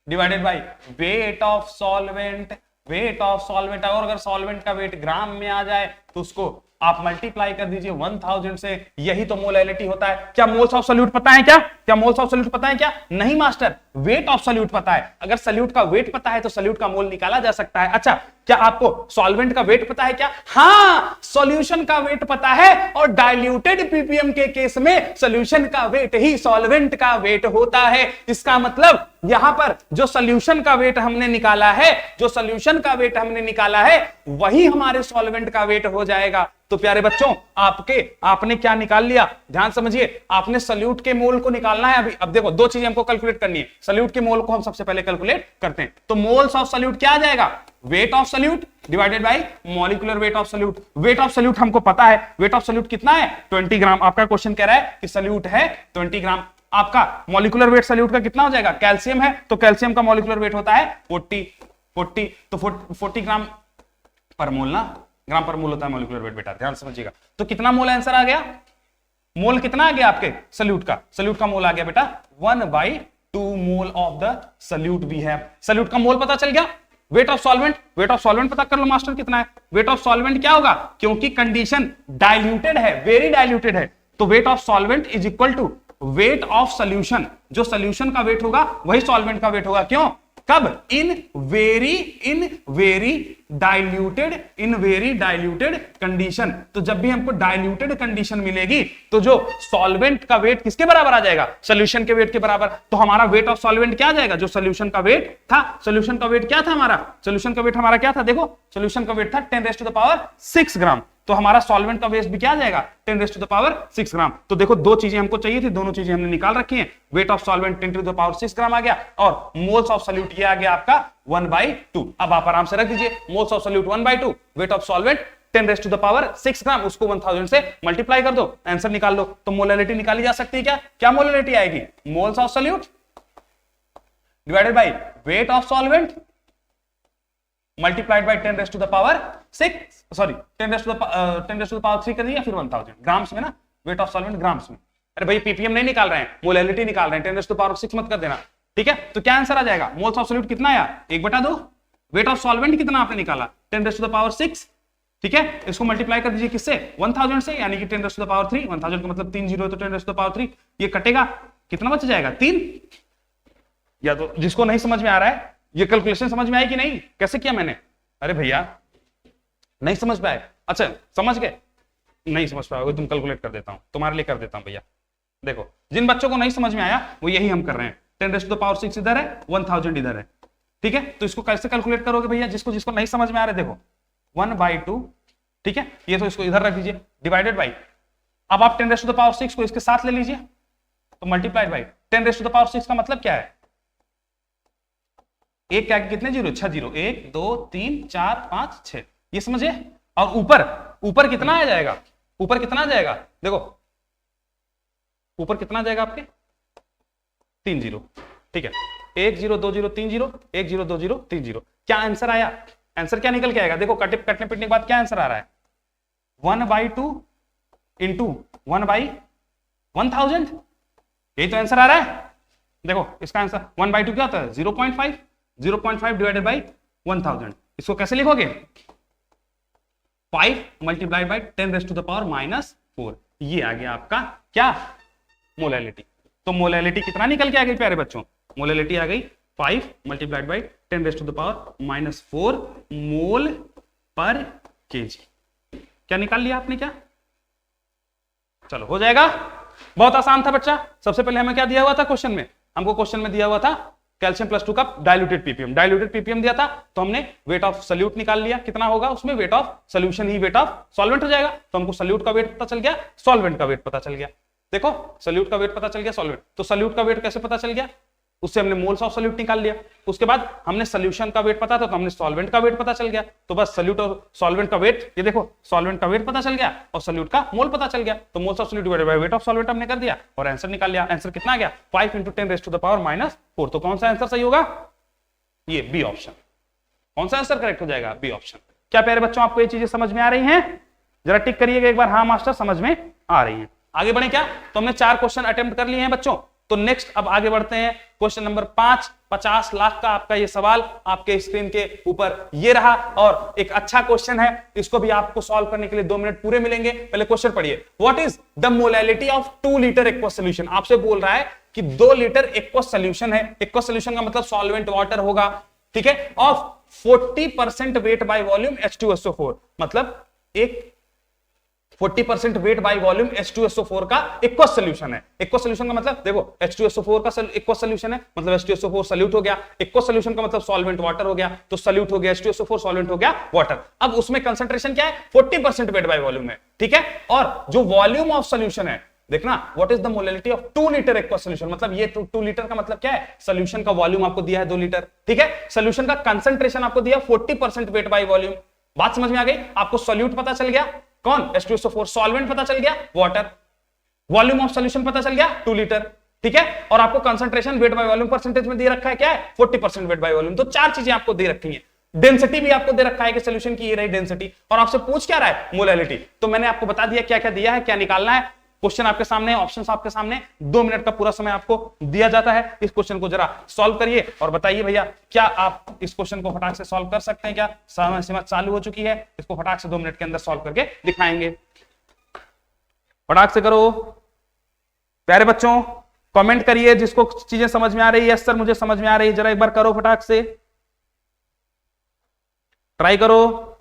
divided by weight of solvent. Weight of solvent, और अगर सॉल्वेंट का वेट ग्राम में आ जाए तो उसको आप मल्टीप्लाई कर दीजिए 1000 से, यही तो मोलैलिटी होता है। क्या मोल्स ऑफ सॉल्यूट पता है क्या? क्या मोल्स ऑफ सॉल्यूट पता है क्या? नहीं मास्टर, वेट ऑफ सॉल्यूट पता है। अगर सॉल्यूट का वेट पता है तो सॉल्यूट का मोल निकाला जा सकता है। अच्छा, क्या आपको सॉल्वेंट का वेट पता है क्या? हाँ, सॉल्यूशन का वेट पता है, और डाइल्यूटेड पीपीएम के केस में सॉल्यूशन का वेट ही सॉल्वेंट का वेट होता है। इसका मतलब यहां पर जो सॉल्यूशन का वेट हमने निकाला है, जो सॉल्यूशन का वेट हमने निकाला है, वही हमारे सॉल्वेंट का वेट हो जाएगा। तो प्यारे बच्चों, आपने क्या निकाल लिया? ध्यान समझिए, आपने सॉल्यूट के मोल को निकालना है अभी। अब देखो, दो चीजें हमको कैलकुलेट करनी है। सॉल्यूट के मोल को हम सबसे पहले कैलकुलेट करते हैं। तो मोल्स ऑफ सॉल्यूट क्या आ जाएगा? Wait of solute divided bye molecular weight of solute. Weight of solute हमको पता है, वेट ऑफ सॉल्यूट कितना है? 20 ग्राम। आपका क्वेश्चन कह रहा है कि सॉल्यूट है 20 ग्राम। आपका मॉलिक्यूलर वेट सॉल्यूट का कितना हो जाएगा? कैल्शियम है तो कैल्शियम का मॉलिक्यूलर वेट होता है 40 तो 40 ग्राम पर मोल ना, ग्राम पर मोल होता है मॉलिक्यूलर वेट बेटा, ध्यान समझिएगा। तो कितना मोल आंसर आ गया? मोल कितना आ गया आपके सॉल्यूट का? सॉल्यूट का मोल आ गया बेटा 1/2 mole of the solute we have. Solute का मोल पता चल गया। Weight of solvent, weight of solvent पता कर लो मास्टर कितना है। वेट ऑफ सॉल्वेंट क्या होगा? क्योंकि कंडीशन डाइल्यूटेड है, वेरी डाइल्यूटेड है, तो weight of solvent is equal to weight of solution. जो सॉल्यूशन का वेट होगा वही सॉल्वेंट का वेट होगा। क्यों? कब? In very diluted condition. तो जब भी हमको डाइल्यूटेड कंडीशन मिलेगी तो जो सॉल्वेंट का वेट किसके बराबर आ जाएगा? सॉल्यूशन के वेट के बराबर। तो हमारा वेट ऑफ सॉल्वेंट क्या आ जाएगा? जो सॉल्यूशन का वेट था। सॉल्यूशन का वेट क्या था हमारा? सॉल्यूशन का वेट हमारा क्या था? देखो, सॉल्यूशन का वेट था 10⁶ ग्राम। तो हमारा सॉल्वेंट का वेट भी क्या आ जाएगा? 10⁶ ग्राम। तो देखो, दो चीजें हमको चाहिए थी, दोनों चीजें हमने निकाल रखी हैं। वेट ऑफ सॉल्वेंट 10⁶ ग्राम आ गया, और मोल्स ऑफ सॉल्यूट ये आ गया आपका 1/2। अब आप आराम से रख दीजिए, moles of solute 1/2, wait of solvent 10⁶ ग्राम, उसको 1000 से मल्टीप्लाई कर दो, आंसर निकाल लो। तो मोलैलिटी निकाली जा सकती है क्या? क्या मोलैलिटी आएगी? Moles of solute divided by weight of solvent multiplied by 10⁻6, sorry 10⁻3 कर दिया, फिर 1000 ग्राम्स में ना, वेट ऑफ सॉल्वेंट ग्राम्स में। अरे भाई पीपीएम नहीं निकाल रहे हैं, मोलैलिटी निकाल रहे हैं, 10⁻6 मत कर देना, ठीक है। तो क्या आंसर आ जाएगा? मोल्स ऑफ सॉल्यूट कितना आया? 1/2। वेट ऑफ सॉल्वेंट कितना आपने निकाला? 10⁻6, ठीक है। इसको मल्टीप्लाई कर दीजिए किससे? 1000 से, यानी कि 10⁻3, 1000 का मतलब 3 जीरो, तो 10⁻3, ये कटेगा, कितना बच जाएगा? 3। या तो जिसको नहीं समझ में आ रहा है, ये कैलकुलेशन समझ में आई कि नहीं? कैसे किया मैंने? अरे भैया नहीं समझ पाए? अच्छा समझ गए? नहीं समझ पाओगे तुम, कैलकुलेट कर देता हूं, तुम्हारे लिए कर देता हूं भैया। देखो, जिन बच्चों को नहीं समझ में आया वो यही हम कर रहे हैं। 10⁻6 इधर है, 1000 इधर है, ठीक है। तो इसको कैसे कैलकुलेट करोगे भैया? जिसको जिसको नहीं समझ में आ रहा है, देखो 1/2, ठीक है, ये तो इसको इधर रख दीजिए, डिवाइडेड बाई, अब आप 10⁻6 को इसके साथ ले लीजिए, तो मल्टीप्लाइड बाई 10⁻6 का मतलब क्या है? एक क्या कितने जीरो? 6 जीरो, 1 2 3 4 5 6, ये समझे। और ऊपर ऊपर कितना आ जाएगा? ऊपर कितना आ जाएगा? देखो ऊपर कितना आ जाएगा आपके? 3 जीरो, ठीक है। 1 0 2 0 3 0, 1 0 2 0 3 0। क्या आंसर आया? आंसर क्या निकल के आएगा? देखो कटने पिटने के बाद क्या आंसर आ रहा है? 1/2 इंटू 1/1000, यही तो आंसर आ रहा है। देखो इसका आंसर 1/2 क्या होता है? 0.5, 0.5 डिवाइडेड बाई 1000। इसको कैसे लिखोगे? 5 मल्टीप्लाइड बाई 10⁻⁻4, ये आ गया आपका क्या? मोलैलिटी। तो मोलैलिटी कितना निकल के आ गई प्यारे बच्चों? मोलैलिटी आ गई 5 मल्टीप्लाइड बाई 10⁻⁻4 मोल पर केजी। क्या निकाल लिया आपने? क्या? चलो हो जाएगा, बहुत आसान था बच्चा। सबसे पहले हमें क्या दिया हुआ था क्वेश्चन में? हमको क्वेश्चन में दिया हुआ था calcium +2 cup diluted ppm. Diluted ppm दिया था, तो हमने वेट ऑफ सॉल्यूट निकाल लिया। कितना होगा उसमें? Wait of solution he wait of solvent हो जाएगा। तो हमको सॉल्यूट का वेट पता चल गया, सॉल्वेंट का वेट पता चल गया। देखो सॉल्यूट का वेट पता चल गया, सॉल्वेंट। तो सॉल्यूट का वेट कैसे पता चल गया? उससे हमने मोल्स ऑफ सॉल्यूट निकाल लिया। उसके बाद हमने सॉल्यूशन का वेट पता था, तो हमने सॉल्वेंट का वेट पता चल गया। तो बस सॉल्यूट और सॉल्वेंट का वेट, ये देखो सॉल्वेंट का वेट पता चल गया और सॉल्यूट का मोल पता चल गया। तो moles of solute divided by weight of solvent हमने कर दिया और आंसर निकाल लिया। आंसर कितना आ गया? 5 × 10⁻⁻4। तो कौन सा आंसर सही होगा? ये बी ऑप्शन। कौन सा आंसर करेक्ट हो जाएगा? B option. क्या प्यारे बच्चों आपको ये चीजें समझ में आ रही हैं? जरा टिक करिएगा एक बार, हाँ मास्टर समझ में आ रही हैं। आगे बढ़े क्या? तो हमने 4 क्वेश्चन अटेम्प्ट कर लिए हैं बच्चों। तो नेक्स्ट अब आगे बढ़ते हैं, क्वेश्चन नंबर 5, 50 लाख का आपका ये सवाल आपके स्क्रीन के ऊपर ये रहा, और एक अच्छा क्वेश्चन है, इसको भी आपको सॉल्व करने के लिए 2 मिनट पूरे मिलेंगे। पहले क्वेश्चन पढ़िए, what is the molality of 2 litre aqueous solution. आपसे बोल रहा है कि 2 लीटर एक्वस सोल्यूशन है, एक्वस सोल्यूशन का मतलब सॉल्वेंट वाटर होगा, ठीक है, of 40% weight by volume H2SO4, मतलब एक 40% वेट बाय वॉल्यूम H2SO4 का एक्वस सोल्यूशन है। एक्वस सोल्यूशन का मतलब देखो H2SO4 का एक्वस सोल्यूशन है, मतलब H2SO4 सॉल्यूट हो गया, एक्वस सोल्यूशन का मतलब सॉल्वेंट वाटर हो गया, तो सॉल्यूट हो गया H2SO4, सॉल्वेंट हो गया वाटर। अब उसमें कंसंट्रेशन क्या है, 40% वेट बाय वॉल्यूम है, ठीक है, और जो वॉल्यूम ऑफ सोल्यूशन है, देखना what is the molality of 2 litre aqueous solution, मतलब ये 2 लीटर का मतलब क्या है, सोल्यूशन का वॉल्यूम आपको दिया है 2 लीटर, ठीक है, सोल्यूशन का कंसंट्रेशन आपको दिया 40% वेट बाय वॉल्यूम। बात समझ में आ गई, आपको सॉल्यूट पता चल गया कौन, H2SO4, सॉल्वेंट पता चल गया वाटर, वॉल्यूम ऑफ सॉल्यूशन पता चल गया 2 लीटर, ठीक है, और आपको concentration weight by volume percentage में दे रखा है क्या है, 40% वेट बाय वॉल्यूम। तो 4 चीजें आपको दे रखी हैं, डेंसिटी भी आपको दे रखा है कि सोल्यूशन की ये रही डेंसिटी, और आपसे पूछ क्या रहा है, मोलैलिटी। तो मैंने आपको बता दिया क्या क्या दिया है, क्या निकालना है, क्वेश्चन आपके सामने, ऑप्शंस आपके सामने, 2 मिनट का पूरा समय आपको दिया जाता है। इस क्वेश्चन को जरा सॉल्व करिए और बताइए भैया क्या आप इस क्वेश्चन को फटाक से सॉल्व कर सकते हैं क्या, समय सीमा चालू हो चुकी है, इसको फटाक से 2 मिनट के अंदर सॉल्व करके दिखाएंगे। फटाक से करो प्यारे बच्चों, कमेंट करिए जिसको चीजें समझ में आ रही है, यस सर मुझे समझ में आ रही है, जरा एक बार करो फटाक से, ट्राई करो।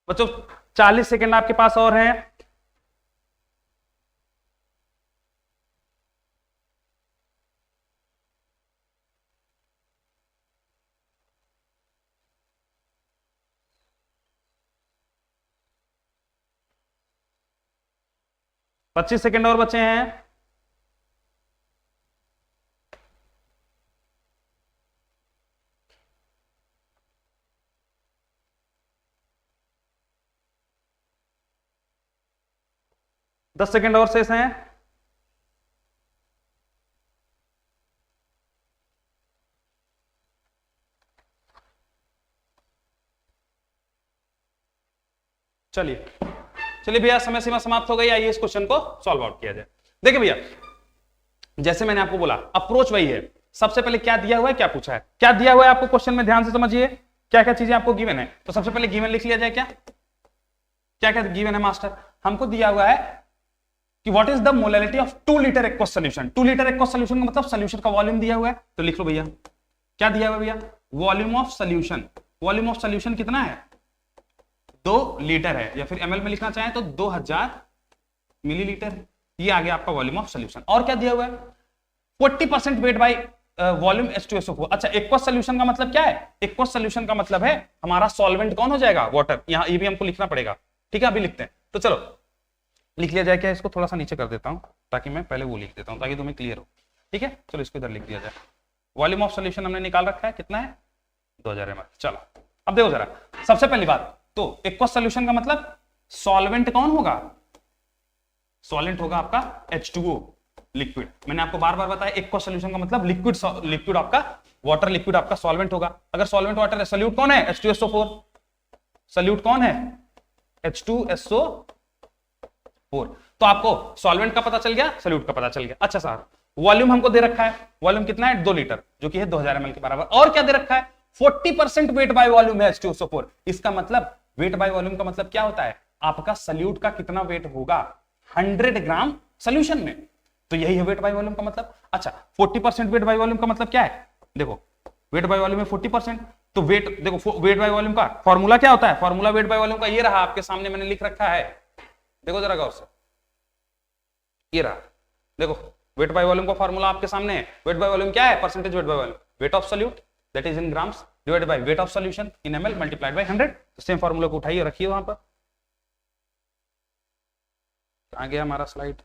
बच्चों 40 सेकेंड आपके पास और हैं, पच्चीस सेकेंड और बचे हैं। दस सेकेंड और शेष हैं। चलिए चलिए भैया, समय सीमा समाप्त हो गई, आइए इस क्वेश्चन को सॉल्व आउट किया जाए। देखिए भैया, जैसे मैंने आपको बोला अप्रोच वही है, सबसे पहले क्या दिया हुआ है, क्या पूछा है, क्या दिया हुआ है आपको क्वेश्चन में, ध्यान से समझिए क्या क्या चीजें आपको गिवन है। तो सबसे पहले गिवन लिख लिया जाए, क्या क्या क्या गिवन है मास्टर, हमको दिया हुआ है कि what is the molality of 2 litre aqueous solution. 2 litre aqueous solution का मतलब सोल्यूशन का वॉल्यूम दिया हुआ है, तो लिख लो भैया क्या दिया हुआ है भैया, volume of solution. Volume of solution कितना है, 2 लीटर है, या फिर एमएल में लिखना चाहें तो 2000 मिलीलीटर, ये आ गया आपका वॉल्यूम ऑफ सोल्यूशन। और क्या दिया हुआ है, 40% वेट बाय वॉल्यूम H2SO4। अच्छा, एक्वस सोल्यूशन का मतलब क्या है, एक्वस सोल्यूशन का मतलब है हमारा सॉल्वेंट कौन हो जाएगा, वाटर। यहाँ ये भी हमको लिखना पड़ेगा, ठीक है, अभी लिखते हैं। तो चलो लिख लिया जाए, क्या इसको थोड़ा सा नीचे कर देता हूं ताकि मैं पहले वो लिख देता हूं ताकि तुम्हें क्लियर हो, ठीक है। चलो इसको इधर लिख दिया जाए, वॉल्यूम ऑफ सोल्यूशन हमने निकाल रखा है, कितना है 2000 ml। चलो अब देखो जरा, सबसे पहली बात तो एक्वस सोल्यूशन का मतलब सॉल्वेंट कौन होगा, सॉल्वेंट होगा आपका H2O लिक्विड। मैंने आपको बार बार बताया एक्वस सोल्यूशन का मतलब लिक्विड, लिक्विड आपका वाटर, लिक्विड आपका सॉल्वेंट होगा। अगर सॉल्वेंट वाटर है, सोल्यूट कौन है H2SO4, सोल्यूट कौन है H2SO4। तो आपको सॉल्वेंट का पता चल गया, सोल्यूट का पता चल गया। अच्छा साहब, वॉल्यूम हमको दे रखा है, वॉल्यूम कितना है 2 लीटर, जो कि है 2000 ml के बराबर। और क्या दे रखा है, 40% वेट बाय वॉल्यूम है H2SO4। इसका मतलब वेट बाय वॉल्यूम का मतलब क्या होता है, आपका सोल्यूट का कितना वेट होगा 100 ग्राम सोल्यूशन में। तो यही है वेट बाय वॉल्यूम का मतलब। अच्छा 40% वेट बाय वॉल्यूम का मतलब क्या है? देखो वेट बाय वॉल्यूम में 40%, तो वेट देखो वेट बाय वॉल्यूम का फॉर्मूला क्या होता है? फॉर्मूला वेट बाय वॉल्यूम का ये रहा, आपके सामने मैंने लिख रखा है, देखो जरा गौर से, ये रहा देखो, वेट बाय वॉल्यूम का फॉर्मूला आपके सामने है। वेट बाय वॉल्यूम क्या है? Percentage weight by volume, wait of solute that is in grams divided by weight of solution in ML multiplied by 100। Same formula को उठाइए, रखिए वहां पर। आ गया हमारा स्लाइड,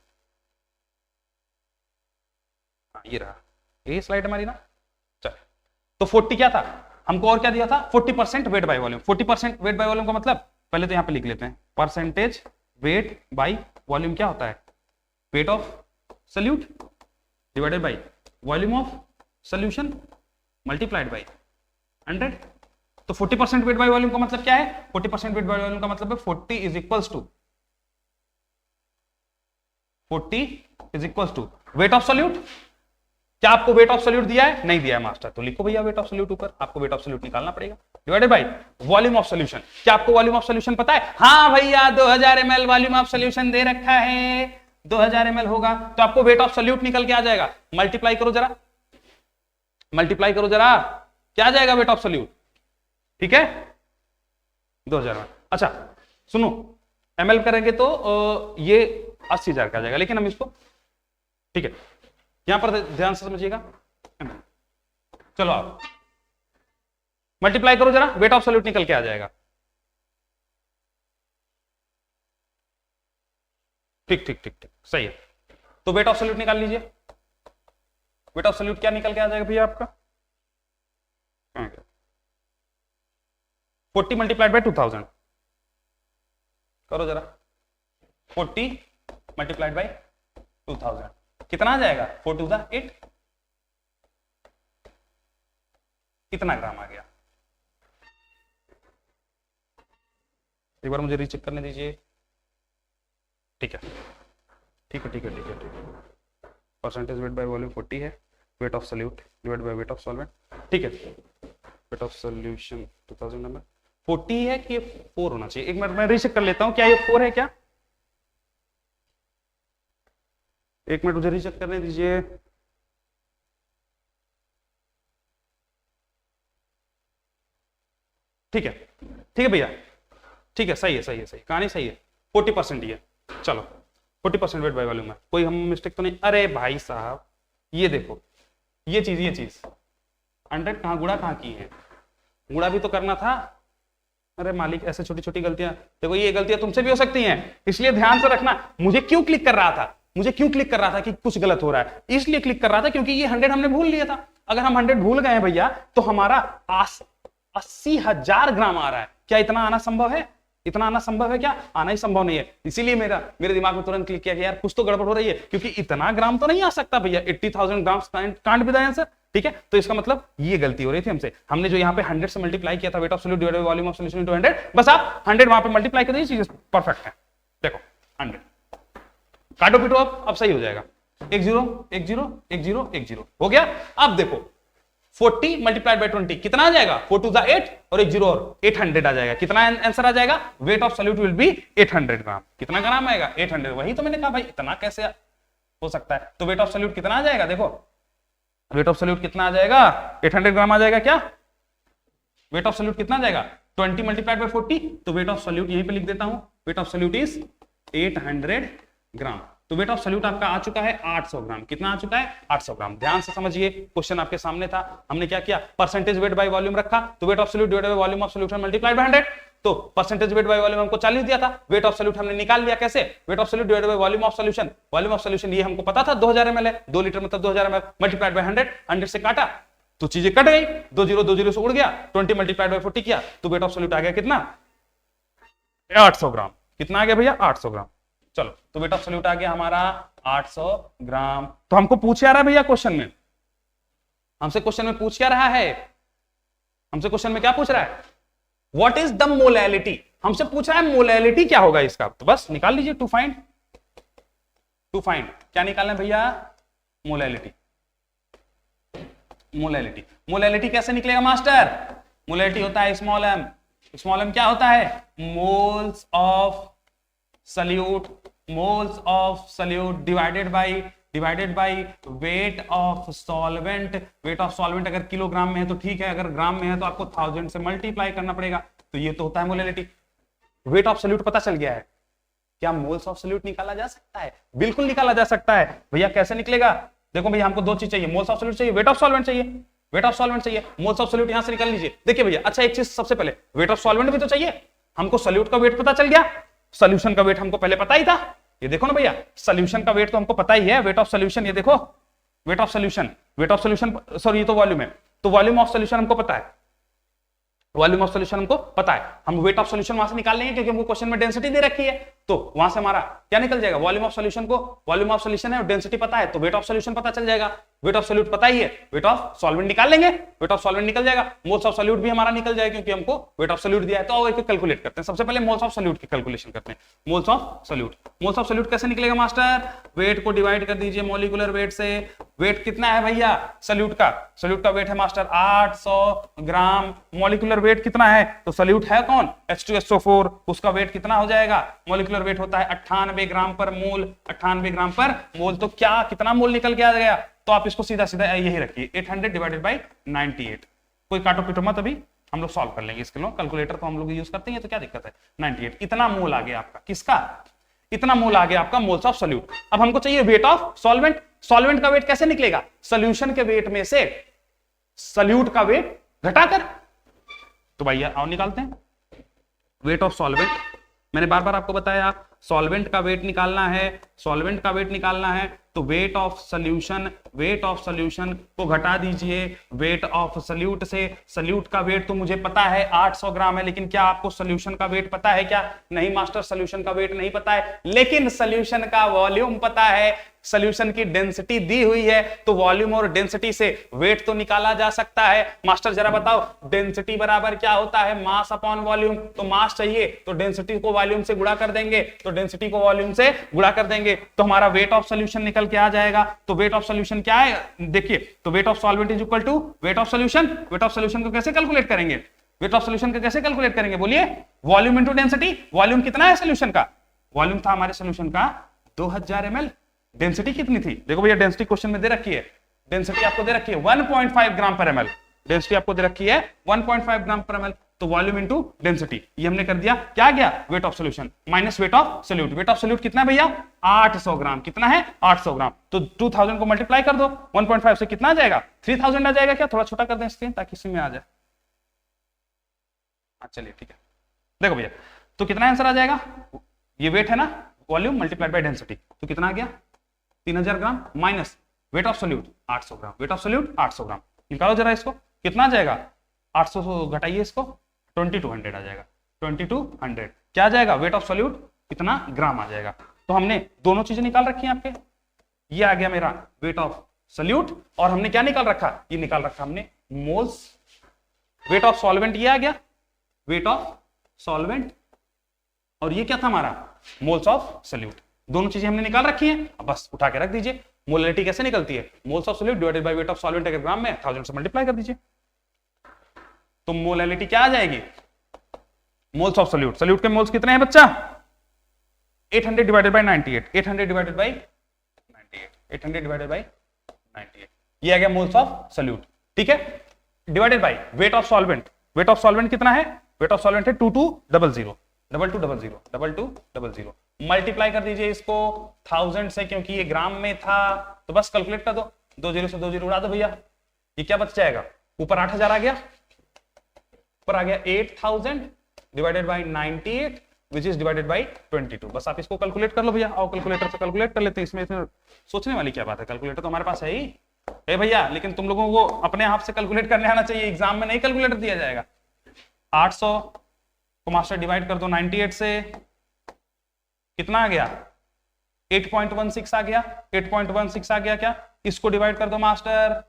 ये रहा, ये स्लाइड हमारी ना। चल तो 40 क्या था हमको, और क्या दिया था? 40% weight by volume. 40% weight by volume का मतलब पहले तो यहां पे लिख लेते हैं, परसेंटेज वेट बाय वॉल्यूम क्या होता है? Weight of solute divided by volume of solution multiplied bye 100। तो 40% वेट बाय वॉल्यूम का मतलब क्या है? 40% वेट बाय वॉल्यूम का मतलब है 40 is equals to 40 is equals to weight of solute. क्या आपको वेट ऑफ सॉल्यूट दिया है? नहीं दिया है मास्टर, तो लिखो भैया वेट ऑफ सॉल्यूट ऊपर, आपको वेट ऑफ सॉल्यूट निकालना पड़ेगा, divided by volume of solution. क्या आपको वॉल्यूम ऑफ सॉल्यूशन पता है? हाँ भैया 2000 ml वॉल्यूम ऑफ सॉल्यूशन दे रखा है, 2000 ml होगा, तो आपको वेट ऑफ सॉल्यूट निकल के आ जाएगा। मल्टीप्लाई करो जरा, मल्टीप्लाई करो जरा, क्या आ जाएगा वेट ऑफ सॉल्यूट? ठीक है 2000 ml। अच्छा सुनो, ml करेंगे तो ये 80,000 का आ जाएगा, लेकिन हम इसको, ठीक है यहां पर ध्यान से समझिएगा, चलो आप मल्टीप्लाई करो जरा, वेट ऑफ सॉल्यूट निकल के आ जाएगा। ठीक ठीक ठीक ठीक सही है, तो वेट ऑफ सॉल्यूट निकाल लीजिए। वेट ऑफ सॉल्यूट क्या निकल के आ जाएगा भैया आपका? 40 मल्टीप्लाइड बाय 2000 करो जरा, 40 मल्टीप्लाइड बाय 2000 कितना आ जाएगा? 4 टू द 8, कितना ग्राम आ गया? एक बार मुझे रीचेक करने दीजिए। ठीक है ठीक है ठीक है ठीक है ठीक है, परसेंटेज वेट बाय वॉल्यूम 40 है, weight of solute divide by weight of solvent, ठीक है वेट ऑफ सॉल्यूशन 2000 नंबर 40 है कि 4 होना चाहिए? एक मिनट मैं रीचेक कर लेता हूं, क्या ये 4 है क्या? एक मिनट मुझे रीचेक करने दीजिए। ठीक है भैया, ठीक है सही है सही है सही, कहानी सही है, 40% ही है। चलो 40% वेट बाय वॉल्यूम है, कोई हम मिस्टेक तो नहीं? अरे भाई साहब ये देखो, ये चीज 100 कहां गुणा कहां की है? गुणा भी तो करना था। अरे मालिक ऐसे छोटी छोटी गलतियां, देखो ये गलतियां तुमसे भी हो सकती हैं, इसलिए ध्यान से रखना। मुझे क्यों क्लिक कर रहा था कि कुछ गलत हो रहा है? इसलिए क्लिक कर रहा था क्योंकि ये 100 हमने भूल लिया था। अगर हम 100 भूल गए हैं भैया तो हमारा 80,000 ग्राम आ रहा है। क्या इतना आना संभव है? इतना आना संभव है क्या? आना ही संभव नहीं है। इसीलिए मेरे दिमाग में तुरंत क्लिक किया कि यार कुछ तो गड़बड़ हो रही है, क्योंकि इतना ग्राम तो नहीं आ सकता भैया, 80,000 ग्राम कांट बी द आंसर। ठीक है, तो इसका मतलब ये गलती हो रही थी हमसे। हमने जो यहाँ पे 100 से मल्टीप्लाई किया था wait of solute divided by volume of solution into 100, बस आप 100 वहां पे मल्टीप्लाई कर दीजिए, चीजें परफेक्ट है। देखो 100 काटो पीटो, अब सही हो जाएगा। 1 0 1 0 1 0 1 0 हो गया। अब देखो 40 मल्टीप्लाइड बाय 20 कितना आ जाएगा? 4 टू द 8 और 1 0 और 800 आ जाएगा। कितना आंसर आ जाएगा? Wait of solute will be 800 ग्राम। कितना ग्राम आएगा? 800। वही तो मैंने कहा भाई इतना कैसे हो सकता है। तो वेट ऑफ सॉल्यूट कितना आ जाएगा? देखो वेट ऑफ सॉल्यूट कितना आ जाएगा? 800 ग्राम आ जाएगा। क्या वेट ऑफ सॉल्यूट कितना आ जाएगा? 20 मल्टीप्लाइड बाय 40। तो वेट ऑफ सॉल्यूट यहीं पे लिख देता हूं, वेट ऑफ सॉल्यूट इज 800 ग्राम। तो वेट ऑफ सॉल्यूट आपका आ चुका है 800 ग्राम। कितना आ चुका है? 800 ग्राम। ध्यान से समझिए, क्वेश्चन आपके सामने था, हमने क्या किया? परसेंटेज वेट बाय वॉल्यूम रखा, तो weight of solute divided by volume of solution multiplied bye 100। तो परसेंटेज वेट बाय वॉल्यूम हमको 40 दिया था, वेट ऑफ सॉल्यूट हमने निकाल लिया। कैसे? Wait of solute divided by volume of solution. Volume of solution ये हमको पता था 2000 ml है, 2 लीटर मतलब 2000 ml मल्टीप्लाइड बाय 100। 100 से काटा तो चीजें कट गई, 2 0 से उड़ गया। 20 मल्टीप्लाइड बाय 40 किया तो वेट ऑफ सॉल्यूट आ गया कितना? 800 ग्राम। कितना आ गया भैया? 800 ग्राम। चलो तो वेट ऑफ सॉल्यूट आ गया हमारा 800 ग्राम। तो हमको पूछ क्या रहा है भैया क्वेश्चन में? हमसे क्वेश्चन में पूछ क्या रहा है? हमसे क्वेश्चन में क्या पूछ रहा है? What is the molality. हमसे पूछ रहा है मोलैलिटी क्या होगा इसका। तो बस निकाल लीजिए, टू फाइंड क्या निकालना है भैया? मोलैलिटी। मोलैलिटी कैसे निकलेगा मास्टर? मोलैलिटी होता है स्मॉल एम। स्मॉल एम क्या होता है? Moles of solute divided by divided by wait of solvent. Weight of solvent अगर किलोग्राम में है तो ठीक है, अगर ग्राम में है तो आपको 1000 से मल्टीप्लाई करना पड़ेगा। तो ये तो होता है मोलैलिटी। वेट ऑफ सॉल्यूट पता चल गया है। क्या मोल्स ऑफ सॉल्यूट निकाला जा सकता है? बिल्कुल निकाला जा सकता है भैया। कैसे निकलेगा? देखो भैया, हमको दो चीज चाहिए, मोल्स ऑफ सॉल्यूट चाहिए, वेट ऑफ सॉल्वेंट चाहिए। वेट ऑफ सॉल्वेंट चाहिए, मोल्स ऑफ सॉल्यूट यहां से निकाल लीजिए। देखिए भैया, अच्छा एक चीज सबसे पहले, वेट ऑफ सॉल्वेंट भी तो चाहिए हमको। सॉल्यूट का वेट पता चल गया, सॉल्यूशन का वेट हमको पहले पता ही था। ये देखो ना भैया, सॉल्यूशन का वेट तो हमको पता ही है। वेट ऑफ सॉल्यूशन, ये देखो wait of solution, weight of solution sorry ये तो वॉल्यूम है, तो वॉल्यूम ऑफ सॉल्यूशन हमको पता है, वॉल्यूम ऑफ सॉल्यूशन हमको पता है। हम वेट ऑफ सॉल्यूशन वहां से निकाल लेंगे क्योंकि हमको क्वेश्चन में डेंसिटी दे रखी है, तो वहां से हमारा क्या निकल जाएगा? वॉल्यूम ऑफ सॉल्यूशन को, वॉल्यूम ऑफ सॉल्यूशन है और डेंसिटी पता है, तो वेट ऑफ सॉल्यूशन पता चल जाएगा। वेट ऑफ सॉल्यूट पता ही है, वेट ऑफ सॉल्वेंट निकाल लेंगे, वेट ऑफ सॉल्वेंट निकल जाएगा। मोल्स ऑफ सॉल्यूट भी हमारा निकल जाएगा क्योंकि हमको वेट ऑफ सॉल्यूट दिया है। तो आओ एक कैलकुलेट करते हैं। सबसे पहले मोल्स ऑफ सॉल्यूट की कैलकुलेशन करते हैं। Moles of solute, moles of solute कैसे निकलेगा मास्टर? वेट को डिवाइड कर दीजिए मॉलिक्यूलर वेट से। वेट कितना है भैया सॉल्यूट का? सॉल्यूट का वेट है मास्टर 800 ग्राम। मॉलिक्यूलर वेट कितना है? तो सॉल्यूट है कौन? H2SO4, उसका वेट कितना हो जाएगा? मॉलिक्यूलर वेट होता है 98 ग्राम पर मोल। 98 ग्राम पर मोल, तो क्या कितना मोल निकल के आ गया? तो आप इसको सीधा सीधा यही रखिए, 800 डिवाइडेड बाई 98। कोई काटो पीटो मत, अभी हम लोग सॉल्व कर लेंगे इसके लिए। कैलकुलेटर तो हम लोग यूज करते हैं, तो क्या दिक्कत है? 98 इतना मोल आ गया आपका। किसका? इतना मोल आ गया आपका मोल्स ऑफ सॉल्यूट। अब हमको चाहिए वेट ऑफ सॉल्वेंट। सॉल्वेंट का वेट कैसे निकलेगा? सॉल्यूशन के वेट में से सॉल्यूट का वेट घटाकर। तो भैया आओ निकालते हैं वेट ऑफ सॉल्वेंट। मैंने बार बार आपको बताया, सॉल्वेंट का वेट निकालना है, सॉल्वेंट का वेट निकालना है तो weight of solution, weight of solution को घटा दीजिए वेट ऑफ सॉल्यूट से। सॉल्यूट का वेट तो मुझे पता है 800 ग्राम है, लेकिन क्या आपको सॉल्यूशन का वेट पता है क्या? नहीं मास्टर, सॉल्यूशन का वेट नहीं पता है, लेकिन सॉल्यूशन का वॉल्यूम पता है। सॉल्यूशन की डेंसिटी दी हुई है, तो वॉल्यूम और डेंसिटी से वेट तो निकाला जा सकता है। मास्टर जरा बताओ, डेंसिटी बराबर क्या होता है? Mass upon volume. तो मास चाहिए तो डेंसिटी को वॉल्यूम से गुणा कर देंगे, तो डेंसिटी को वॉल्यूम से गुणा कर देंगे तो हमारा वेट ऑफ सॉल्यूशन निकल के आ जाएगा। तो वेट ऑफ सॉल्यूशन क्या है? देखिए, तो weight of solvent is equal to weight of solution. Weight of solution को कैसे कैलकुलेट करेंगे? वेट ऑफ सॉल्यूशन को कैसे कैलकुलेट करेंगे बोलिए? Volume into density. वॉल्यूम कितना है सॉल्यूशन का? वॉल्यूम था हमारे सॉल्यूशन का 2000 ml। डेंसिटी कितनी थी? देखो भैया, डेंसिटी क्वेश्चन में दे रखी है, डेंसिटी आपको दे रखी है 1.5 ग्राम पर ml। डेंसिटी आपको दे रखी है 1.5 ग्राम पर ml, तो वॉल्यूम इनटू डेंसिटी ये हमने कर दिया। क्या गया? Weight of solution minus weight of solute. Weight of solute कितना है भैया? 800 ग्राम। कितना है? 800 ग्राम। तो 2000 को मल्टीप्लाई कर दो 1.5 से, कितना आ जाएगा? 3000 आ जाएगा। क्या थोड़ा छोटा कर दें स्क्रीन ताकि इसी में आ जाए? चलिए ठीक है। देखो भैया, तो कितना आंसर आ जाएगा? ये वेट है ना, वॉल्यूम मल्टीप्लाइड बाय डेंसिटी, तो कितना आ गया? 3000 gram minus weight of solute 800 gram. Weight of solute 800 gram. निकालो जरा इसको, कितना आ जाएगा? 800 घटाइए इसको, 2200 आ जाएगा। 2200 क्या आ जाएगा? वेट ऑफ सॉल्यूट कितना ग्राम आ जाएगा। तो हमने दोनों चीजें निकाल रखी हैं आपके। ये आ गया मेरा वेट ऑफ सॉल्यूट, और हमने क्या निकाल रखा? ये निकाल रखा हमने मोल्स। वेट ऑफ सॉल्वेंट ये आ गया, वेट ऑफ सॉल्वेंट, और ये क्या था हमारा? Moles of solute. दोनों चीजें हमने निकाल रखी हैं, अब बस उठा के रख दीजिए। मोलैलिटी कैसे निकलती है? Moles of solute divided by weight of solvent. अगर ग्राम में 1000 से मल्टीप्लाई कर दीजिए तो मोलैलिटी क्या आ जाएगी? Moles of solute. सॉल्यूट के मोल्स कितने हैं बच्चा? 800 divided by 98। 800 divided by 98। 800 divided by 98 ये आ गया मोल्स ऑफ सॉल्यूट। ठीक है, divided by weight of solvent. Weight of solvent कितना है? वेट ऑफ सॉल्वेंट है 2200। 2200 मल्टीप्लाई कर दीजिए इसको 1000 से, क्योंकि ये ग्राम में था तो बस कैलकुलेट कर दो। 2 0 से 2 0 उड़ा दो भैया। ये क्या बच जाएगा? ऊपर 8000 आ गया, ऊपर आ गया 8000 divided by 98 which is divided by 22। बस आप इसको कैलकुलेट कर लो भैया। आओ कैलकुलेटर से कैलकुलेट कर लेते हैं। इसमें सोचने वाली क्या बात है? कैलकुलेटर तो हमारे पास है ही है भैया, लेकिन तुम लोगों को अपने आप से कैलकुलेट करने आना चाहिए। एग्जाम में नहीं कैलकुलेटर दिया जाएगा। 800 को मास्टर डिवाइड कर दो 98 से, कितना आ गया? 8.16 आ गया। 8.16 आ गया। क्या इसको डिवाइड कर दो मास्टर?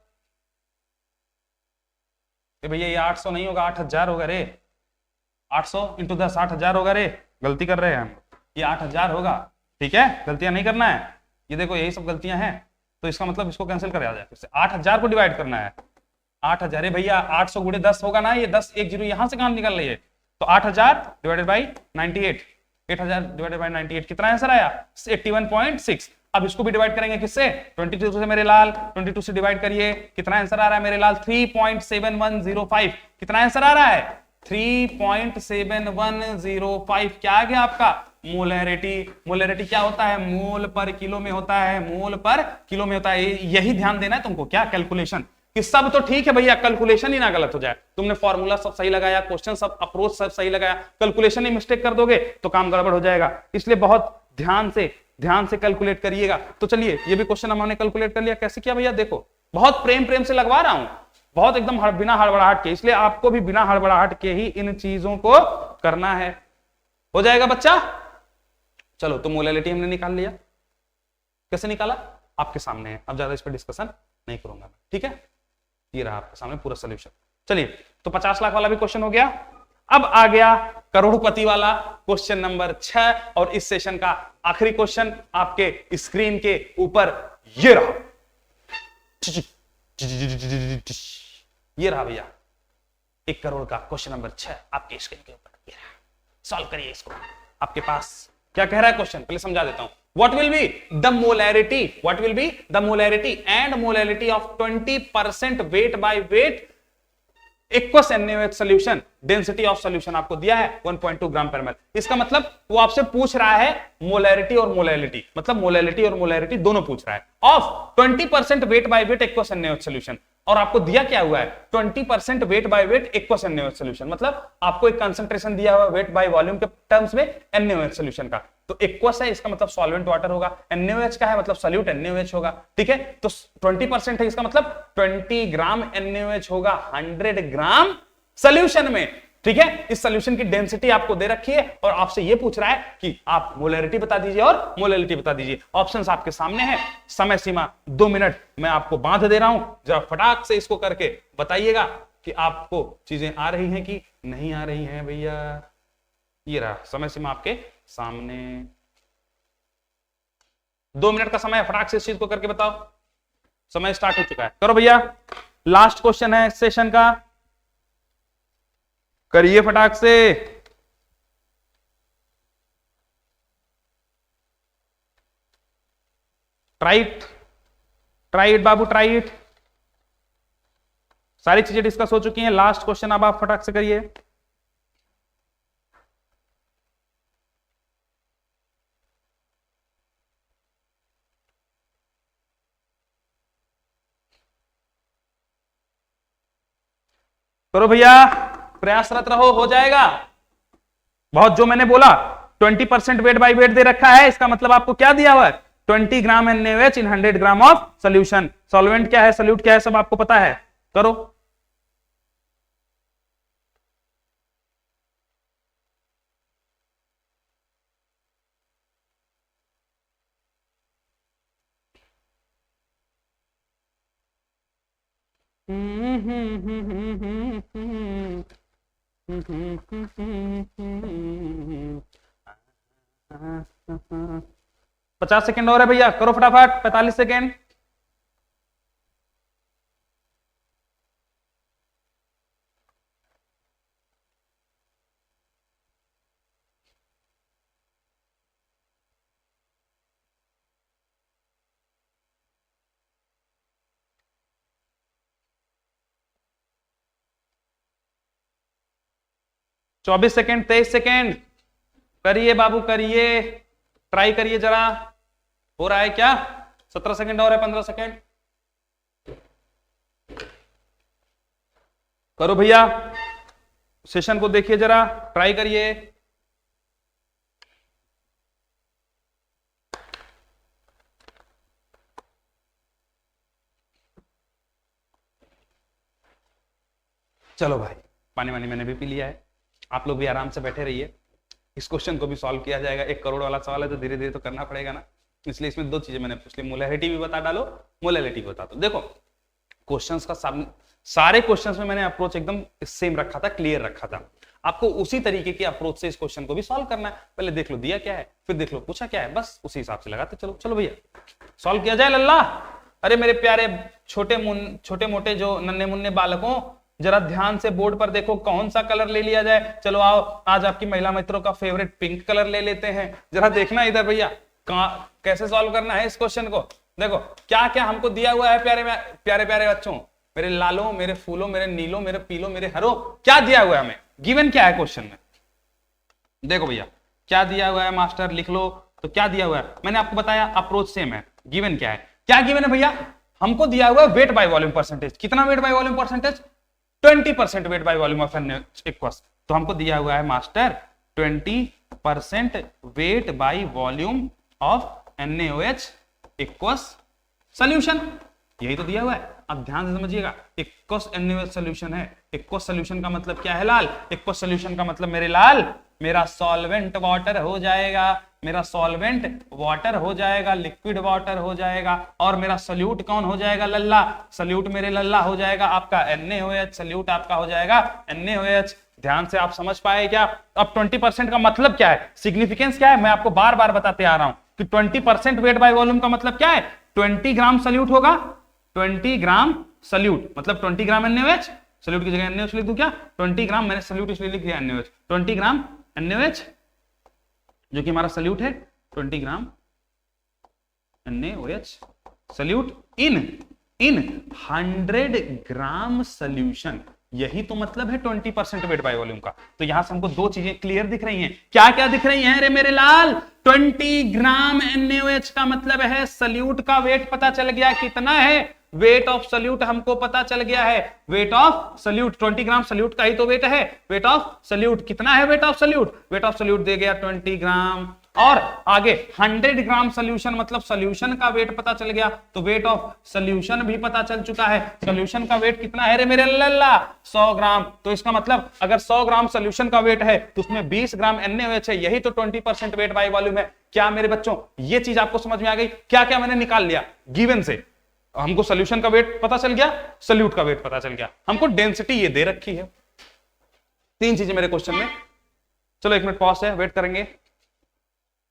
भैया ये 800 नहीं होगा, 8000 होगा रे। 800 इंटू 10 8000 होगा रे। गलती कर रहे हैं हम, ये 8000 होगा। ठीक है, गलतियां नहीं करना है। ये देखो यही सब गलतियां हैं, तो इसका मतलब इसको कैंसिल कर जाए। फिर से 8000 को डिवाइड करना है 8000। भैया 800 गुणे 10 होगा ना, ये 10 एक जीरो यहां से कहां निकल रही है, तो 8000 डिवाइडेड बाई 98। 8000 डिवाइडेड बाई 98 कितना आंसर आया? 81.6। अब इसको भी डिवाइड करेंगे किससे, 22 से मेरे लाल, 22 से डिवाइड करिए, कितना आंसर आ रहा है मेरे लाल, 3.7105। कितना आंसर आ रहा है, 3.7105। क्या आ गया आपका, मोलैरिटी। मोलैरिटी क्या होता है, मोल पर किलो में होता है, मोल पर किलो में होता है। यही ध्यान देना है तुमको, क्या कैलकुलेशन, कि सब तो ठीक है भैया, कैलकुलेशन ही ना गलत हो जाए। तुमने फॉर्मूला सब सही लगाया, क्वेश्चन सब, अप्रोच सब सही लगाया, कैलकुलेशन ही मिस्टेक कर दोगे तो काम गड़बड़ हो जाएगा। इसलिए बहुत ध्यान से कैलकुलेट करिएगा। तो चलिए ये भी क्वेश्चन हमने कैलकुलेट कर लिया। कैसे किया भैया, देखो बहुत प्रेम से लगवा रहा हूं, बहुत एकदम बिना हड़बड़ाहट के, इसलिए आपको भी बिना हड़बड़ाहट के ही इन चीजों को करना है। हो जाएगा बच्चा। चलो तो मोलैरिटी हमने निकाल लिया। कैसे निकाला, आपके सामने है, अब ज्यादा इस पर डिस्कशन नहीं करूंगा मैं, ठीक है। ये रहा आपके सामने पूरा सोल्यूशन। चलिए तो 50 लाख वाला भी क्वेश्चन हो गया। अब आ गया करोड़पति वाला क्वेश्चन नंबर 6, और इस सेशन का आखिरी क्वेश्चन आपके स्क्रीन के ऊपर ये रहा, ये रहा भैया 1 करोड़ का क्वेश्चन नंबर 6 आपके स्क्रीन के ऊपर। सॉल्व करिए इसको। आपके पास क्या कह रहा है क्वेश्चन, पहले समझा देता हूं। What will be the molarity? What will be the molarity and molality of 20% weight by weight aqueous NaOH solution? Density of solution आपको दिया है 1.2 ग्राम पर ml। इसका मतलब वो आपसे पूछ रहा है मोलैरिटी और मोलैलिटी, मतलब मोलैलिटी और मोलैरिटी दोनों पूछ रहा है of 20% weight by weight aqueous NaOH solution. और आपको दिया क्या हुआ है, 20% weight by weight aqueous NaOH solution, मतलब आपको एक कंसंट्रेशन दिया हुआ वेट बाय वॉल्यूम के टर्म्स में NaOH सॉल्यूशन का। तो एक्वस है, इसका मतलब सॉल्वेंट वाटर होगा, NaOH का है मतलब सॉल्यूट NaOH होगा, ठीक है। तो 20% है, इसका मतलब 20 ग्राम NaOH होगा 100 ग्राम सॉल्यूशन में, ठीक है। इस सॉल्यूशन की डेंसिटी आपको दे रखी है और आपसे ये पूछ रहा है कि आप मोलैरिटी बता दीजिए और मोलैलिटी बता दीजिए। ऑप्शंस आपके सामने हैं। समय सीमा 2 मिनट मैं आपको बांध दे रहा हूं, जरा फटाक से इसको करके बताइएगा कि आपको चीजें आ रही हैं कि नहीं आ रही हैं भैया। ये रहा समय सीमा आपके सामने, 2 मिनट का समय है, फटाक से इस चीज को करके बताओ। समय स्टार्ट हो चुका है, करो भैया। लास्ट क्वेश्चन है इस सेशन का, करिए फटाक से। ट्राइट ट्राइट बाबू ट्राइट। सारी चीजें डिस्कस हो चुकी हैं, लास्ट क्वेश्चन अब आप फटाक से करिए। करो भैया, प्रयासरत रहो, हो जाएगा। बहुत जो मैंने बोला 20% वेट बाय वेट दे रखा है, इसका मतलब आपको क्या दिया हुआ है, 20 ग्राम NaOH in 100 gram of solution. Solvent क्या है, सॉल्यूट क्या है, सब आपको पता है। करो। पचास सेकेंड और है भैया, करो फटाफट। 45 सेकेंड। चौबीस सेकेंड, 23 सेकेंड। करिए बाबू करिए, ट्राई करिए जरा, हो रहा है क्या। 17 सेकेंड और है, 15 सेकेंड। करो भैया, सेशन को देखिए जरा, ट्राई करिए। चलो भाई, पानी वानी मैंने भी पी लिया है, आप लोग भी आराम से बैठे रहिए। इस क्वेश्चन को भी सॉल्व किया जाएगा। 1 करोड़ वाला सवाल है तो धीरे धीरे तो करना पड़ेगा ना, इसलिए इसमें 2 चीजें मैंने पूछ ली, मोलैरिटी भी बता डालो, मोलैलिटी भी बता दो। देखो क्वेश्चंस का सारे क्वेश्चंस में मैंने अप्रोच एकदम सेम रखा था, क्लियर रखा था। आपको उसी तरीके की अप्रोच से इस क्वेश्चन को भी सॉल्व करना है। पहले देख लो दिया क्या है, फिर देख लो पूछा क्या है, बस उसी हिसाब से लगाते चलो। चलो भैया सॉल्व किया जाए लल्ला। अरे मेरे प्यारे छोटे मोटे जो नन्हे मुन्ने बालकों, जरा ध्यान से बोर्ड पर देखो, कौन सा कलर ले लिया जाए। चलो आओ, आज आपकी महिला मित्रों का फेवरेट पिंक कलर ले लेते हैं। जरा देखना इधर भैया, कैसे सॉल्व करना है इस क्वेश्चन को। देखो क्या क्या हमको दिया हुआ है प्यारे प्यारे बच्चों, मेरे लालों, मेरे फूलों, मेरे नीलों, मेरे पीलों, मेरे हरो, क्या दिया हुआ है हमें, गिवन क्या है क्वेश्चन में। देखो भैया क्या दिया हुआ है मास्टर, लिख लो। तो क्या दिया हुआ है, मैंने आपको बताया अप्रोच सेम है। गिवन क्या है, क्या गिवन है भैया, हमको दिया हुआ है वेट बाय वॉल्यूम परसेंटेज। कितना weight by volume percentage, 20% weight by volume of NaOH equals. तो हमको दिया हुआ है master 20% weight by volume of NaOH equals solution, यही तो दिया हुआ है। अब ध्यान से समझिएगा, इक्वस NaOH सॉल्यूशन है। इक्वस सॉल्यूशन का मतलब क्या है लाल, इक्वस सॉल्यूशन का मतलब मेरे लाल मेरा सॉल्वेंट वाटर हो जाएगा, मेरा सॉल्वेंट वाटर हो जाएगा, लिक्विड वाटर हो जाएगा, और मेरा सॉल्यूट कौन हो जाएगा, लल्ला। सॉल्यूट मेरे लल्ला हो जाएगा आपका NaOH, सॉल्यूट आपका हो जाएगा NaOH। ध्यान से आप समझ पाए क्या। अब 20% का मतलब क्या है, सिग्निफिकेंस क्या है, मैं आपको बार बार बताते आ रहा हूं कि 20% वेट बाय वॉल्यूम का मतलब क्या है, 20 ग्राम सॉल्यूट होगा, 20 ग्राम सॉल्यूट मतलब 20 ग्राम NaOH, सॉल्यूट की जगह NaOH लिख दूं क्या, 20 ग्राम, मैंने सॉल्यूट इसलिए लिख दिया NaOH, 20 ग्राम NaOH जो कि हमारा सॉल्यूट है, 20 ग्राम NaOH solute in 100 gram solution. यही तो मतलब है 20% वेट बाय वॉल्यूम का। तो यहां से हमको दो चीजें क्लियर दिख रही हैं। क्या क्या दिख रही हैं रे मेरे लाल, 20 ग्राम NaOH का मतलब है सॉल्यूट का वेट पता चल गया कितना है, वेट ऑफ सॉल्यूट हमको पता चल गया है। Weight of solute 20 gram solute का ही तो वेट है। वेट ऑफ सॉल्यूट कितना है, weight of solute, weight of solute दे गया 20 ग्राम। और आगे 100 ग्राम सॉल्यूशन मतलब सॉल्यूशन का वेट पता चल गया, तो वेट ऑफ सॉल्यूशन भी पता चल चुका है। सॉल्यूशन का वेट कितना है रे मेरे लल्ला, 100 ग्राम। तो इसका मतलब अगर 100 ग्राम सॉल्यूशन का वेट है तो उसमें 20 ग्राम NaOH है, यही तो 20% वेट बाय वॉल्यूम है। क्या मेरे बच्चों ये चीज आपको समझ में आ गई, क्या क्या मैंने निकाल लिया गिवन से। हमको सॉल्यूशन का वेट पता चल गया, सॉल्यूट का वेट पता चल गया, हमको डेंसिटी ये दे रखी है। तीन चीजें मेरे क्वेश्चन में, चलो 1 मिनट पॉज है, वेट करेंगे।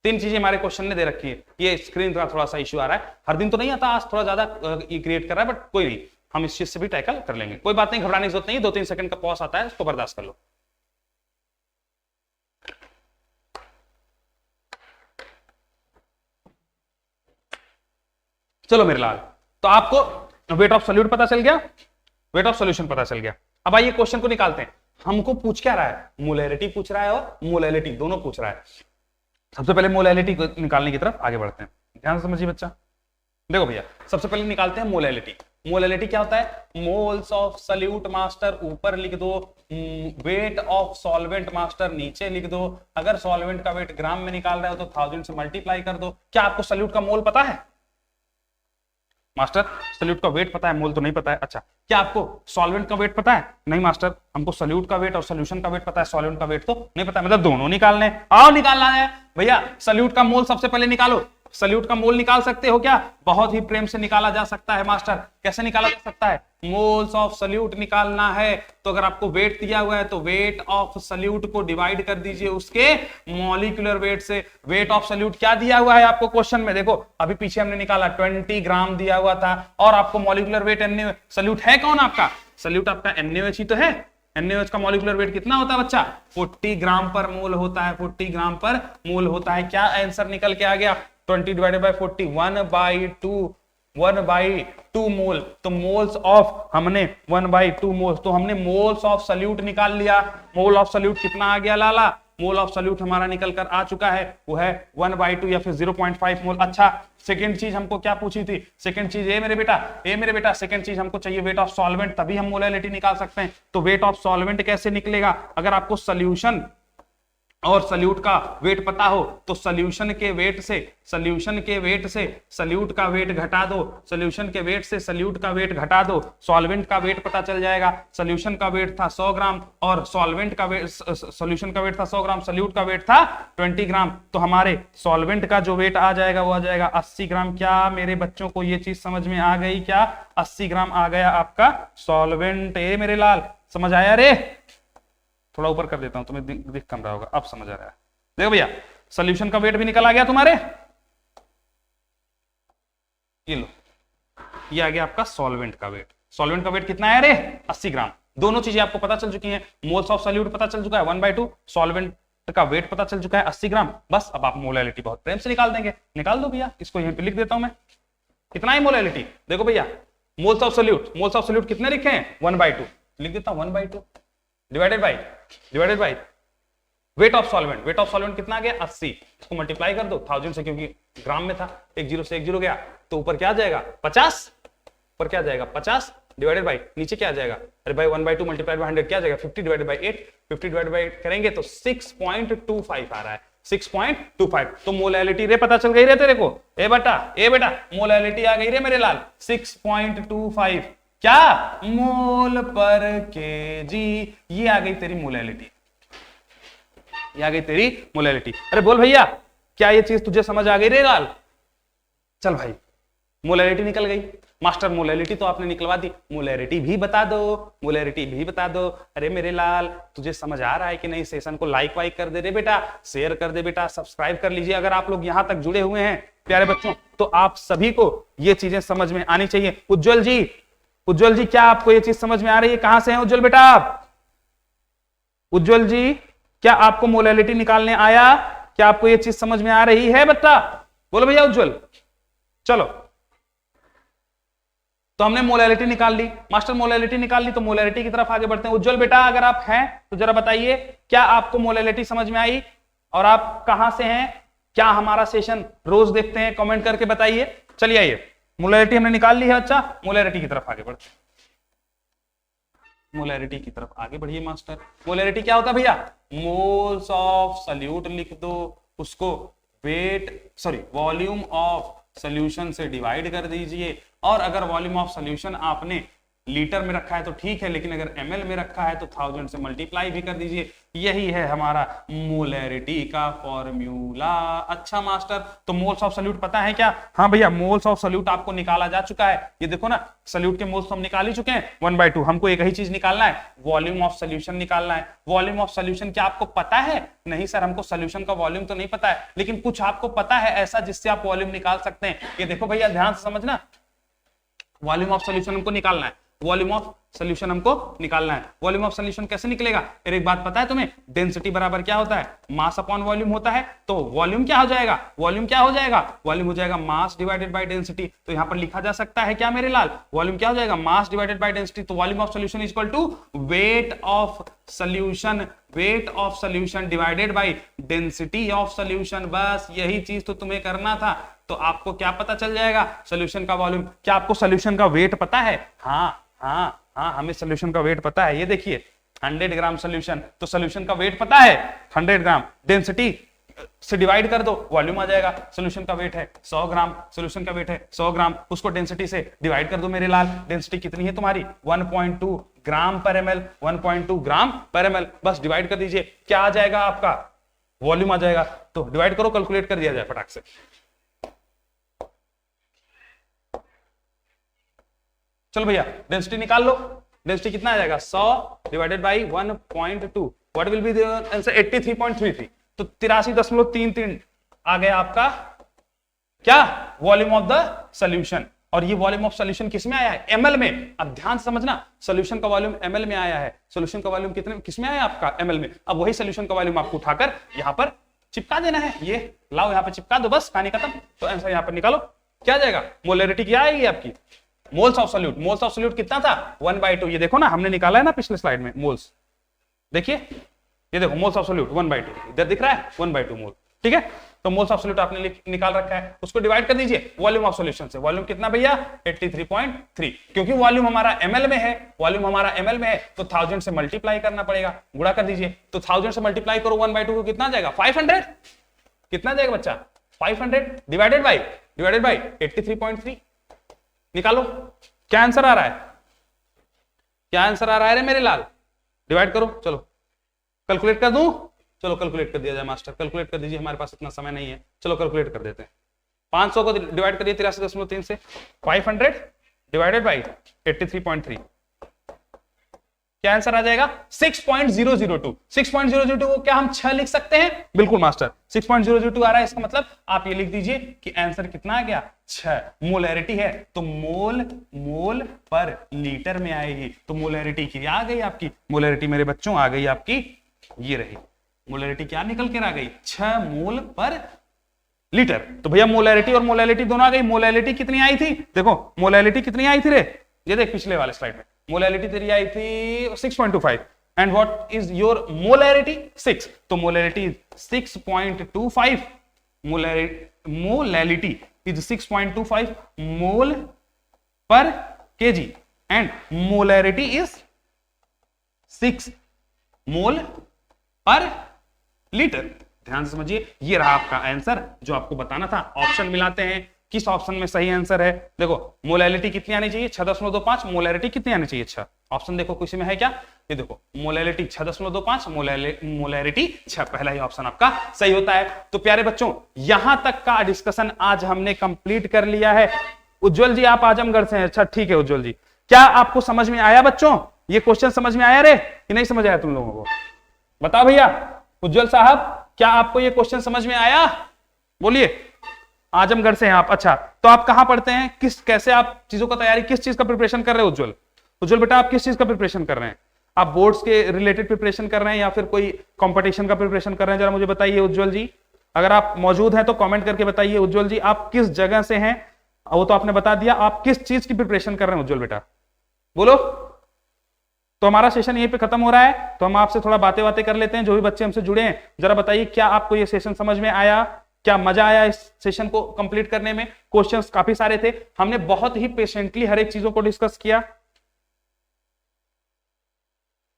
तीन चीजें हमारे क्वेश्चन ने दे रखी है। ये स्क्रीन का थोड़ा सा इश्यू आ रहा है, हर दिन तो नहीं आता, आज थोड़ा ज्यादा क्रिएट कर रहा है, बट कोई नहीं, हम इस चीज से भी टैकल कर लेंगे, कोई बात नहीं, घबराने की जरूरत नहीं। 2-3 सेकंड का पॉज आता है, उसको बर्दाश्त कर लो। चलो मेरे लाल, तो आपको वेट ऑफ सॉल्यूट पता चल गया, वेट ऑफ सॉल्यूशन पता चल गया। अब आइए क्वेश्चन को निकालते हैं। हमको पूछ क्या रहा है, मोलैरिटी पूछ रहा है और मोलैलिटी दोनों पूछ रहा है। सबसे पहले मोलैलिटी निकालने की तरफ आगे बढ़ते हैं, ध्यान से समझिए बच्चा। देखो भैया सबसे पहले निकालते हैं मोलैलिटी। मोलैलिटी क्या होता है, मोल्स ऑफ सॉल्यूट मास्टर ऊपर लिख दो, वेट ऑफ सॉल्वेंट मास्टर नीचे लिख दो। अगर सॉल्वेंट का वेट ग्राम में निकाल रहे हो तो 1000 से मल्टीप्लाई कर दो। क्या आपको सॉल्यूट का मोल पता है मास्टर, सॉल्यूट का वेट पता है, मोल तो नहीं पता है। अच्छा क्या आपको सॉल्वेंट का वेट पता है, नहीं मास्टर, हमको सॉल्यूट का वेट और सॉल्यूशन का वेट पता है, सॉल्वेंट का वेट तो नहीं पता है, मतलब दोनों निकालने। आओ निकालना है भैया, सॉल्यूट का मोल सबसे पहले निकालो। सॉल्यूट का मोल निकाल सकते हो क्या, बहुत ही प्रेम से निकाला जा सकता है मास्टर। कैसे निकाला जा सकता है, मोल्स ऑफ सॉल्यूट निकालना है तो अगर आपको वेट दिया हुआ है तो वेट ऑफ सॉल्यूट को डिवाइड कर दीजिए उसके मॉलिक्यूलर वेट से। वेट ऑफ सॉल्यूट क्या दिया हुआ है आपको क्वेश्चन में, देखो अभी पीछे हमने निकाला 20 ग्राम दिया हुआ था, और आपको मॉलिक्यूलर वेट सॉल्यूट है कौन आपका, सॉल्यूट आपका NaOH ही तो है। NaOH का मॉलिक्यूलर वेट कितना होता है बच्चा, 40 ग्राम पर मोल होता है, 40 ग्राम पर मोल होता है। क्या आंसर निकल के आ गया, 20 डिवाइडेड बाय 40, 1/2 मोल। तो मोल्स ऑफ हमने 1/2 मोल्स, तो हमने मोल्स ऑफ सॉल्यूट निकाल लिया। मोल ऑफ सॉल्यूट कितना आ गया लाला, मोल ऑफ सॉल्यूट हमारा निकल कर आ चुका है, वो है 1/2 या फिर 0.5 मोल। अच्छा सेकंड चीज हमको क्या पूछी थी, सेकंड चीज ए मेरे बेटा सेकंड चीज हमको चाहिए वेट ऑफ सॉल्वेंट, तभी हम मोलैलिटी निकाल सकते हैं। तो वेट ऑफ सॉल्वेंट कैसे निकलेगा, अगर आपको सॉल्यूशन और सॉल्यूट का वेट पता हो तो सॉल्यूशन के वेट से सॉल्यूट का वेट घटा दो, सॉल्यूशन के वेट से सॉल्यूट का वेट घटा दो, सॉल्वेंट का वेट पता चल जाएगा। सॉल्यूशन का वेट था 100 ग्राम और सॉल्वेंट का वेट, सॉल्यूशन का वेट था 100 ग्राम, सॉल्यूट का वेट था 20 ग्राम, तो हमारे सॉल्वेंट का जो वेट आ जाएगा वो आ जाएगा 80 ग्राम। क्या मेरे बच्चों को ये चीज समझ में आ गई, क्या 80 ग्राम आ गया आपका सॉल्वेंट। ए मेरे लाल समझ आया रे, थोड़ा ऊपर कर देता हूं तुम्हें दिख कम रहा होगा, अब समझ आ रहा है। देखो भैया सॉल्यूशन का वेट भी निकल आ गया तुम्हारे, ये लो, ये आ गया आपका सॉल्वेंट का वेट। सॉल्वेंट का वेट कितना है रे, 80 ग्राम। दोनों चीजें आपको पता चल चुकी हैं, मोल्स ऑफ सॉल्यूट पता चल चुका है 1/2, सॉल्वेंट का वेट पता चल चुका है 80 ग्राम। बस अब आप मोलैलिटी बहुत प्रेम से निकाल देंगे। निकाल दो भैया, इसको यहीं पे लिख देता हूं मैं। कितना है मोलैलिटी? देखो भैया, मोल्स ऑफ सोल्यूट कितने लिखे हैं? 1/2 लिख देता हूं, 1/2 divided by wait of solvent कितना आ गया? 80। इसको मल्टीप्लाई कर दो 1000 से, क्योंकि ग्राम में था, 1 0 से 1 0 गया, तो ऊपर क्या आ जाएगा? 50। ऊपर क्या आ जाएगा? 50 डिवाइडेड बाई, नीचे क्या आ जाएगा? अरे भाई 1/2 मल्टीप्लाइड बाय 100 क्या आ जाएगा? 50 डिवाइडेड बाई 8। 50 डिवाइडेड बाई 8 करेंगे तो 6.25 आ रहा है, 6.25। तो मोलैलिटी रे पता चल गई रे तेरे को? ए बेटा मोलैलिटी आ गई रे मेरे लाल, 6.25 क्या मोल पर केजी। ये आ गई तेरी मोलैलिटी, ये आ गई तेरी मोलैलिटी। अरे बोल भैया, क्या ये चीज तुझे समझ आ गई रे लाल? चल भाई, मोलैलिटी निकल गई। मास्टर मोलैलिटी तो आपने निकलवा दी, मोलैरिटी भी बता दो। अरे मेरे लाल, तुझे समझ आ रहा है कि नहीं? सेशन को लाइक वाइक कर दे रे बेटा, शेयर कर दे बेटा, सब्सक्राइब कर लीजिए। अगर आप लोग यहां तक जुड़े हुए हैं प्यारे बच्चों, तो आप सभी को ये चीजें समझ में आनी चाहिए। उज्जवल जी, क्या आपको ये चीज समझ में आ रही है? कहां से हैं उज्जवल बेटा आप? उज्जवल जी, क्या आपको मोलैलिटी निकालने आया? क्या आपको ये चीज समझ में आ रही है बच्चा? बोलो भैया उज्जवल। चलो, तो हमने मोलैलिटी निकाल ली, मास्टर मोलैलिटी निकाल ली, तो मोलैलिटी की तरफ आगे बढ़ते हैं। उज्जवल बेटा, अगर आप हैं तो जरा बताइए, क्या आपको मोलैलिटी समझ में आई? और आप कहां से हैं? क्या हमारा सेशन रोज देखते हैं? कमेंट करके बताइए। चलिए आइए, मोलैलिटी हमने निकाल ली है। अच्छा, मोलैलिटी की तरफ आगे बढ़ते हैं। मोलैरिटी की तरफ आगे बढ़िए मास्टर। मोलैरिटी क्या होता है भैया? मोल्स ऑफ सॉल्यूट लिख दो, उसको वॉल्यूम ऑफ सॉल्यूशन से डिवाइड कर दीजिए। और अगर वॉल्यूम ऑफ सॉल्यूशन आपने लीटर में रखा है तो ठीक है, लेकिन अगर ml में रखा है तो 1000 से मल्टीप्लाई भी कर दीजिए। यही है हमारा मोलैरिटी का फॉर्मूला। अच्छा मास्टर, तो मोल्स ऑफ सॉल्यूट पता है क्या? हाँ भैया, मोल्स ऑफ सॉल्यूट आपको निकाला जा चुका है। ये देखो ना, सॉल्यूट के मोल्स हम निकाल ही चुके हैं 1/2। हमको एक ही चीज निकालना है, वॉल्यूम ऑफ सॉल्यूशन निकालना है। वॉल्यूम ऑफ सॉल्यूशन क्या आपको पता है? नहीं सर, हमको सॉल्यूशन का वॉल्यूम तो नहीं पता है, लेकिन कुछ आपको पता है ऐसा जिससे आप वॉल्यूम निकाल सकते हैं। ये देखो भैया, ध्यान से समझना, वॉल्यूम ऑफ सॉल्यूशन हमको निकालना है। वॉल्यूम ऑफ सॉल्यूशन हमको निकालना है। वॉल्यूम ऑफ सॉल्यूशन कैसे निकलेगा? एक बात पता है तुम्हें, डेंसिटी बराबर क्या होता है? मास अपॉन वॉल्यूम होता है। तो वॉल्यूम क्या हो जाएगा? वॉल्यूम हो जाएगा मास डिवाइडेड बाय डेंसिटी। तो यहां पर लिखा जा सकता है क्या मेरे लाल? वॉल्यूम क्या हो जाएगा? Mass divided by density. तो volume of solution is equal to weight of solution divided by density of solution. बस यही चीज तो तुम्हें करना था। तो आपको क्या पता चल जाएगा? सॉल्यूशन का वॉल्यूम। क्या आपको सॉल्यूशन का वेट पता है? हाँ, हमें सॉल्यूशन का वेट पता है। ये देखिए, 100 ग्राम सॉल्यूशन, तो सॉल्यूशन का वेट पता है 100 ग्राम। डेंसिटी से डिवाइड कर दो, वॉल्यूम आ जाएगा। सॉल्यूशन का वेट है 100 ग्राम, सॉल्यूशन का वेट है 100 ग्राम, उसको डेंसिटी से डिवाइड कर दो मेरे लाल। डेंसिटी कितनी है तुम्हारी? 1.2 ग्राम पर ml, 1.2 ग्राम पर ml। बस डिवाइड कर दीजिए, क्या आ जाएगा आपका? वॉल्यूम आ जाएगा। तो डिवाइड करो, कैलकुलेट कर दिया जाए फटाक से। चलो भैया, डेंसिटी निकाल लो। डेंसिटी कितना आ जाएगा? 100 divided by 1.2। What will be the answer? 83.33। तो 83.33 आ गया आपका क्या? Volume of the solution. और ये वॉल्यूम ऑफ सॉल्यूशन किस में आया है? ml में। अब ध्यान से समझना, सॉल्यूशन का वॉल्यूम ml में आया है। सॉल्यूशन का वॉल्यूम कितने किस में आया आपका? ml में। अब वही सॉल्यूशन का वॉल्यूम आपको उठाकर यहां पर चिपका देना है। ये लाओ, यहां पर चिपका दो, बस कहानी खत्म। तो आंसर यहां पर निकालो, क्या जाएगा? मोलैरिटी क्या आएगी आपकी? मोल्स ऑफ सॉल्यूट कितना था? 1/2। ये देखो ना, हमने निकाला है ना पिछले स्लाइड में मोल्स। देखिए, ये देखो मोल्स ऑफ सॉल्यूट 1/2, इधर दिख रहा है 1/2 मोल। ठीक है, तो मोल्स ऑफ सॉल्यूट आपने निकाल रखा है, उसको डिवाइड कर दीजिए वॉल्यूम ऑफ सॉल्यूशन से। वॉल्यूम कितना भैया? 83.3। क्योंकि वॉल्यूम हमारा ml में है, तो 1000 से मल्टीप्लाई करना पड़ेगा, गुणा कर दीजिए। तो 1000 से मल्टीप्लाई करो 1/2 को, कितना जाएगा? 500। कितना जाएगा बच्चा? 500 डिवाइडेड बाई 83.3। निकालो, क्या आंसर आ रहा है? क्या आंसर आ रहा है रे मेरे लाल? डिवाइड करो, चलो कैलकुलेट कर दूं। चलो कैलकुलेट कर दिया जाए मास्टर, कैलकुलेट कर दीजिए, हमारे पास इतना समय नहीं है। चलो कैलकुलेट कर देते हैं। 500 को डिवाइड करिए 83.3 से। 500 डिवाइडेड बाई 83.3, क्या आंसर आ जाएगा? 6.002। 6.002 को क्या हम 6 लिख सकते हैं? बिल्कुल मास्टर, 6.002 आ रहा है। इसका मतलब आप ये लिख दीजिए कि आंसर कितना आ गया? 6। मोलैरिटी है तो मोल पर लीटर में आएगी। तो मोलैरिटी क्या आ गई आपकी? मोलैरिटी मेरे बच्चों आ गई आपकी, ये रही। मोलैरिटी क्या निकल कर आ गई, 6 मोल पर लीटर। तो भैया मोलैरिटी और मोलैलिटी दोनों आ गई। मोलैलिटी कितनी आई थी, देखो मोलैलिटी कितनी आई थी रे, ये देख पिछले वाले स्लाइड में मोलैलिटी तेरी आई थी 6.25 and what is your molarity 6, तो मोलैरिटी 6.25, मोलैलिटी इज 6.25 मोल पर केजी एंड मोलैरिटी इज 6 मोल पर लीटर। ध्यान से समझिए, ये रहा आपका आंसर जो आपको बताना था। ऑप्शन मिलाते हैं, किस ऑप्शन में सही आंसर है। देखो मोलैलिटी कितनी आनी चाहिए 6.25, मोलैरिटी कितनी आनी चाहिए 6। ऑप्शन देखो किसी में है क्या, ये देखो मोलैलिटी 6.25, मोलैरिटी 6, पहला ही ऑप्शन आपका सही होता है। तो प्यारे बच्चों यहां तक का डिस्कशन आज हमने कंप्लीट कर लिया है। उज्जवल जी आप आजमगढ़ से हैं, अच्छा ठीक है उज्जवल जी, क्या आपको समझ में आया बच्चों, ये क्वेश्चन समझ में आया रे कि नहीं समझ आया तुम लोगों को, बताओ भैया। उज्जवल साहब क्या आपको ये क्वेश्चन समझ में आया, बोलिए। आजमगढ़ से हैं आप, अच्छा तो आप कहां पढ़ते हैं, कैसे आप चीजों का तैयारी, किस चीज का प्रिपरेशन कर रहे हैं उज्जवल? उज्जवल बेटा आप किस चीज का प्रिपरेशन कर रहे हैं, आप बोर्ड्स के रिलेटेड प्रिपरेशन कर रहे हैं या फिर कोई कंपटीशन का प्रिपरेशन कर रहे हैं, जरा मुझे बताइए उज्जवल जी। अगर आप मौजूद हैं तो कमेंट करके बताइए उज्जवल जी आप किस जगह से हैं, वो तो आपने बता दिया, आप किस चीज की प्रिपरेशन कर रहे हैं उज्जवल बेटा, बोलो। तो हमारा सेशन यहीं पे खत्म हो रहा है, तो हम आपसे थोड़ा बातें कर लेते हैं। जो भी बच्चे हमसे जुड़े हैं जरा बताइए क्या आपको ये सेशन समझ में आया, क्या मजा आया इस सेशन को कंप्लीट करने में। क्वेश्चंस काफी सारे थे, हमने बहुत ही पेशेंटली हर एक चीजों को डिस्कस किया,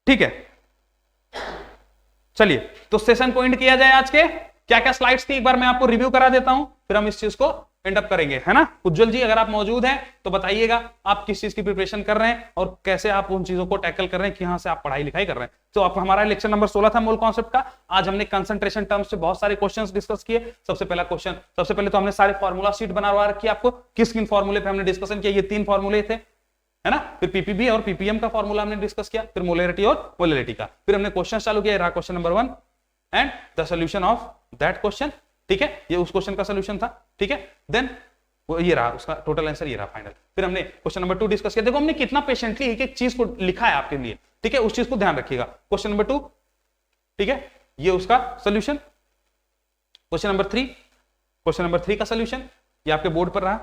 ठीक है। चलिए तो सेशन को एंड किया जाए। आज के क्या क्या स्लाइड्स थी एक बार मैं आपको रिव्यू करा देता हूं, फिर हम इस चीज को एंड अप करेंगे, है ना। उज्जवल जी अगर आप मौजूद हैं तो बताइएगा आप किस चीज की प्रिपरेशन कर रहे हैं और कैसे आप उन चीजों को टैकल कर रहे हैं कि यहां से आप पढ़ाई लिखाई कर रहे हैं। तो आप हमारा लेक्चर नंबर 16 था मूल कॉन्सेप्ट का। आज हमने कंसंट्रेशन टर्म्स से बहुत सारे क्वेश्चंस डिस्कस किए। सबसे पहले तो हमने सारे फॉर्मूला शीट बनवा रखी आपको, किन फॉर्मूले पे हमने डिस्कशन किया, ये 3 फॉर्मूले थे, है ना। फिर पीपीबी और पीपीएम का फॉर्मूला हमने डिस्कस किया, फिर मोलैरिटी और मोलैलिटी का, फिर हमने क्वेश्चन चालू किया। रहा question number 1 and the solution of that question, ठीक है, ये उस क्वेश्चन का सॉल्यूशन था, ठीक है। देन वो ये रहा उसका टोटल आंसर, ये रहा फाइनल। फिर हमने क्वेश्चन नंबर 2 डिस्कस किया। देखो हमने कितना पेशेंटली एक एक चीज को लिखा है आपके लिए, ठीक है, उस चीज को ध्यान रखिएगा। क्वेश्चन नंबर 2, ठीक है, ये उसका सॉल्यूशन। क्वेश्चन नंबर 3 का सॉल्यूशन ये आपके बोर्ड पर रहा।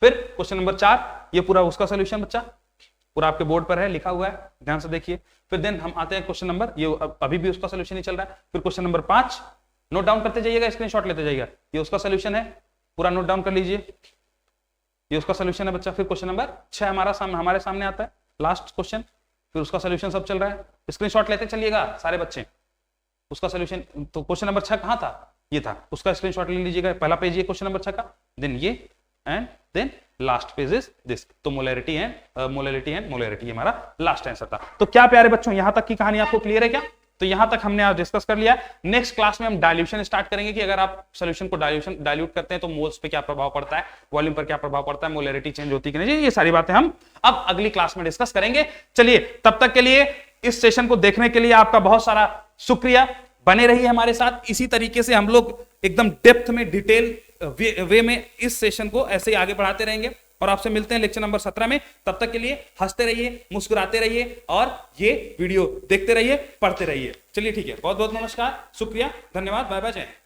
फिर क्वेश्चन नंबर 4 ये पूरा उसका सॉल्यूशन बच्चा, पूरा आपके बोर्ड पर है, लिखा हुआ है, ध्यान से देखिए। फिर देन हम आते हैं क्वेश्चन नंबर, ये अभी भी उसका सॉल्यूशन ही चल रहा है। फिर क्वेश्चन नंबर 5 नोट डाउन करते जाइएगा, स्क्रीनशॉट लेते जाइएगा, ये उसका सॉल्यूशन है, पूरा नोट डाउन कर लीजिए, ये उसका सॉल्यूशन है बच्चा। फिर क्वेश्चन नंबर 6 हमारे सामने आता है, लास्ट क्वेश्चन, फिर उसका सॉल्यूशन सब चल रहा है, स्क्रीनशॉट लेते चलिएगा सारे बच्चे, उसका सॉल्यूशन। तो क्वेश्चन नंबर 6 कहां था, ये था, उसका स्क्रीनशॉट ले लीजिएगा। पहला पेज ये क्वेश्चन नंबर 6 का, देन ये and then last page is this. तो मोलैरिटी एंड मोलैरिटी हमारा लास्ट आंसर था। तो क्या प्यारे बच्चों यहां तक की कहानी आपको क्लियर है क्या? तो यहां तक हमने आज डिस्कस कर लिया। नेक्स्ट क्लास में हम डाइल्यूशन स्टार्ट करेंगे कि अगर आप सॉल्यूशन को डाइल्यूट करते हैं तो मोल्स पे क्या प्रभाव पड़ता है, वॉल्यूम पर क्या प्रभाव पड़ता है, मोलैरिटी चेंज होती है कि नहीं, ये सारी बातें हम अब अगली क्लास में डिस्कस करेंगे। चलिए तब तक के लिए इस सेशन को देखने के लिए आपका बहुत सारा शुक्रिया। बने रहिए हमारे साथ, इसी तरीके से हम लोग एकदम डेप्थ में डिटेल वे में इस सेशन को ऐसे ही आगे बढ़ाते रहेंगे और आपसे मिलते हैं लेक्चर नंबर 17 में। तब तक के लिए हंसते रहिए, मुस्कुराते रहिए और ये वीडियो देखते रहिए, पढ़ते रहिए। चलिए ठीक है, बहुत बहुत नमस्कार, शुक्रिया, धन्यवाद, बाय बाय, जय।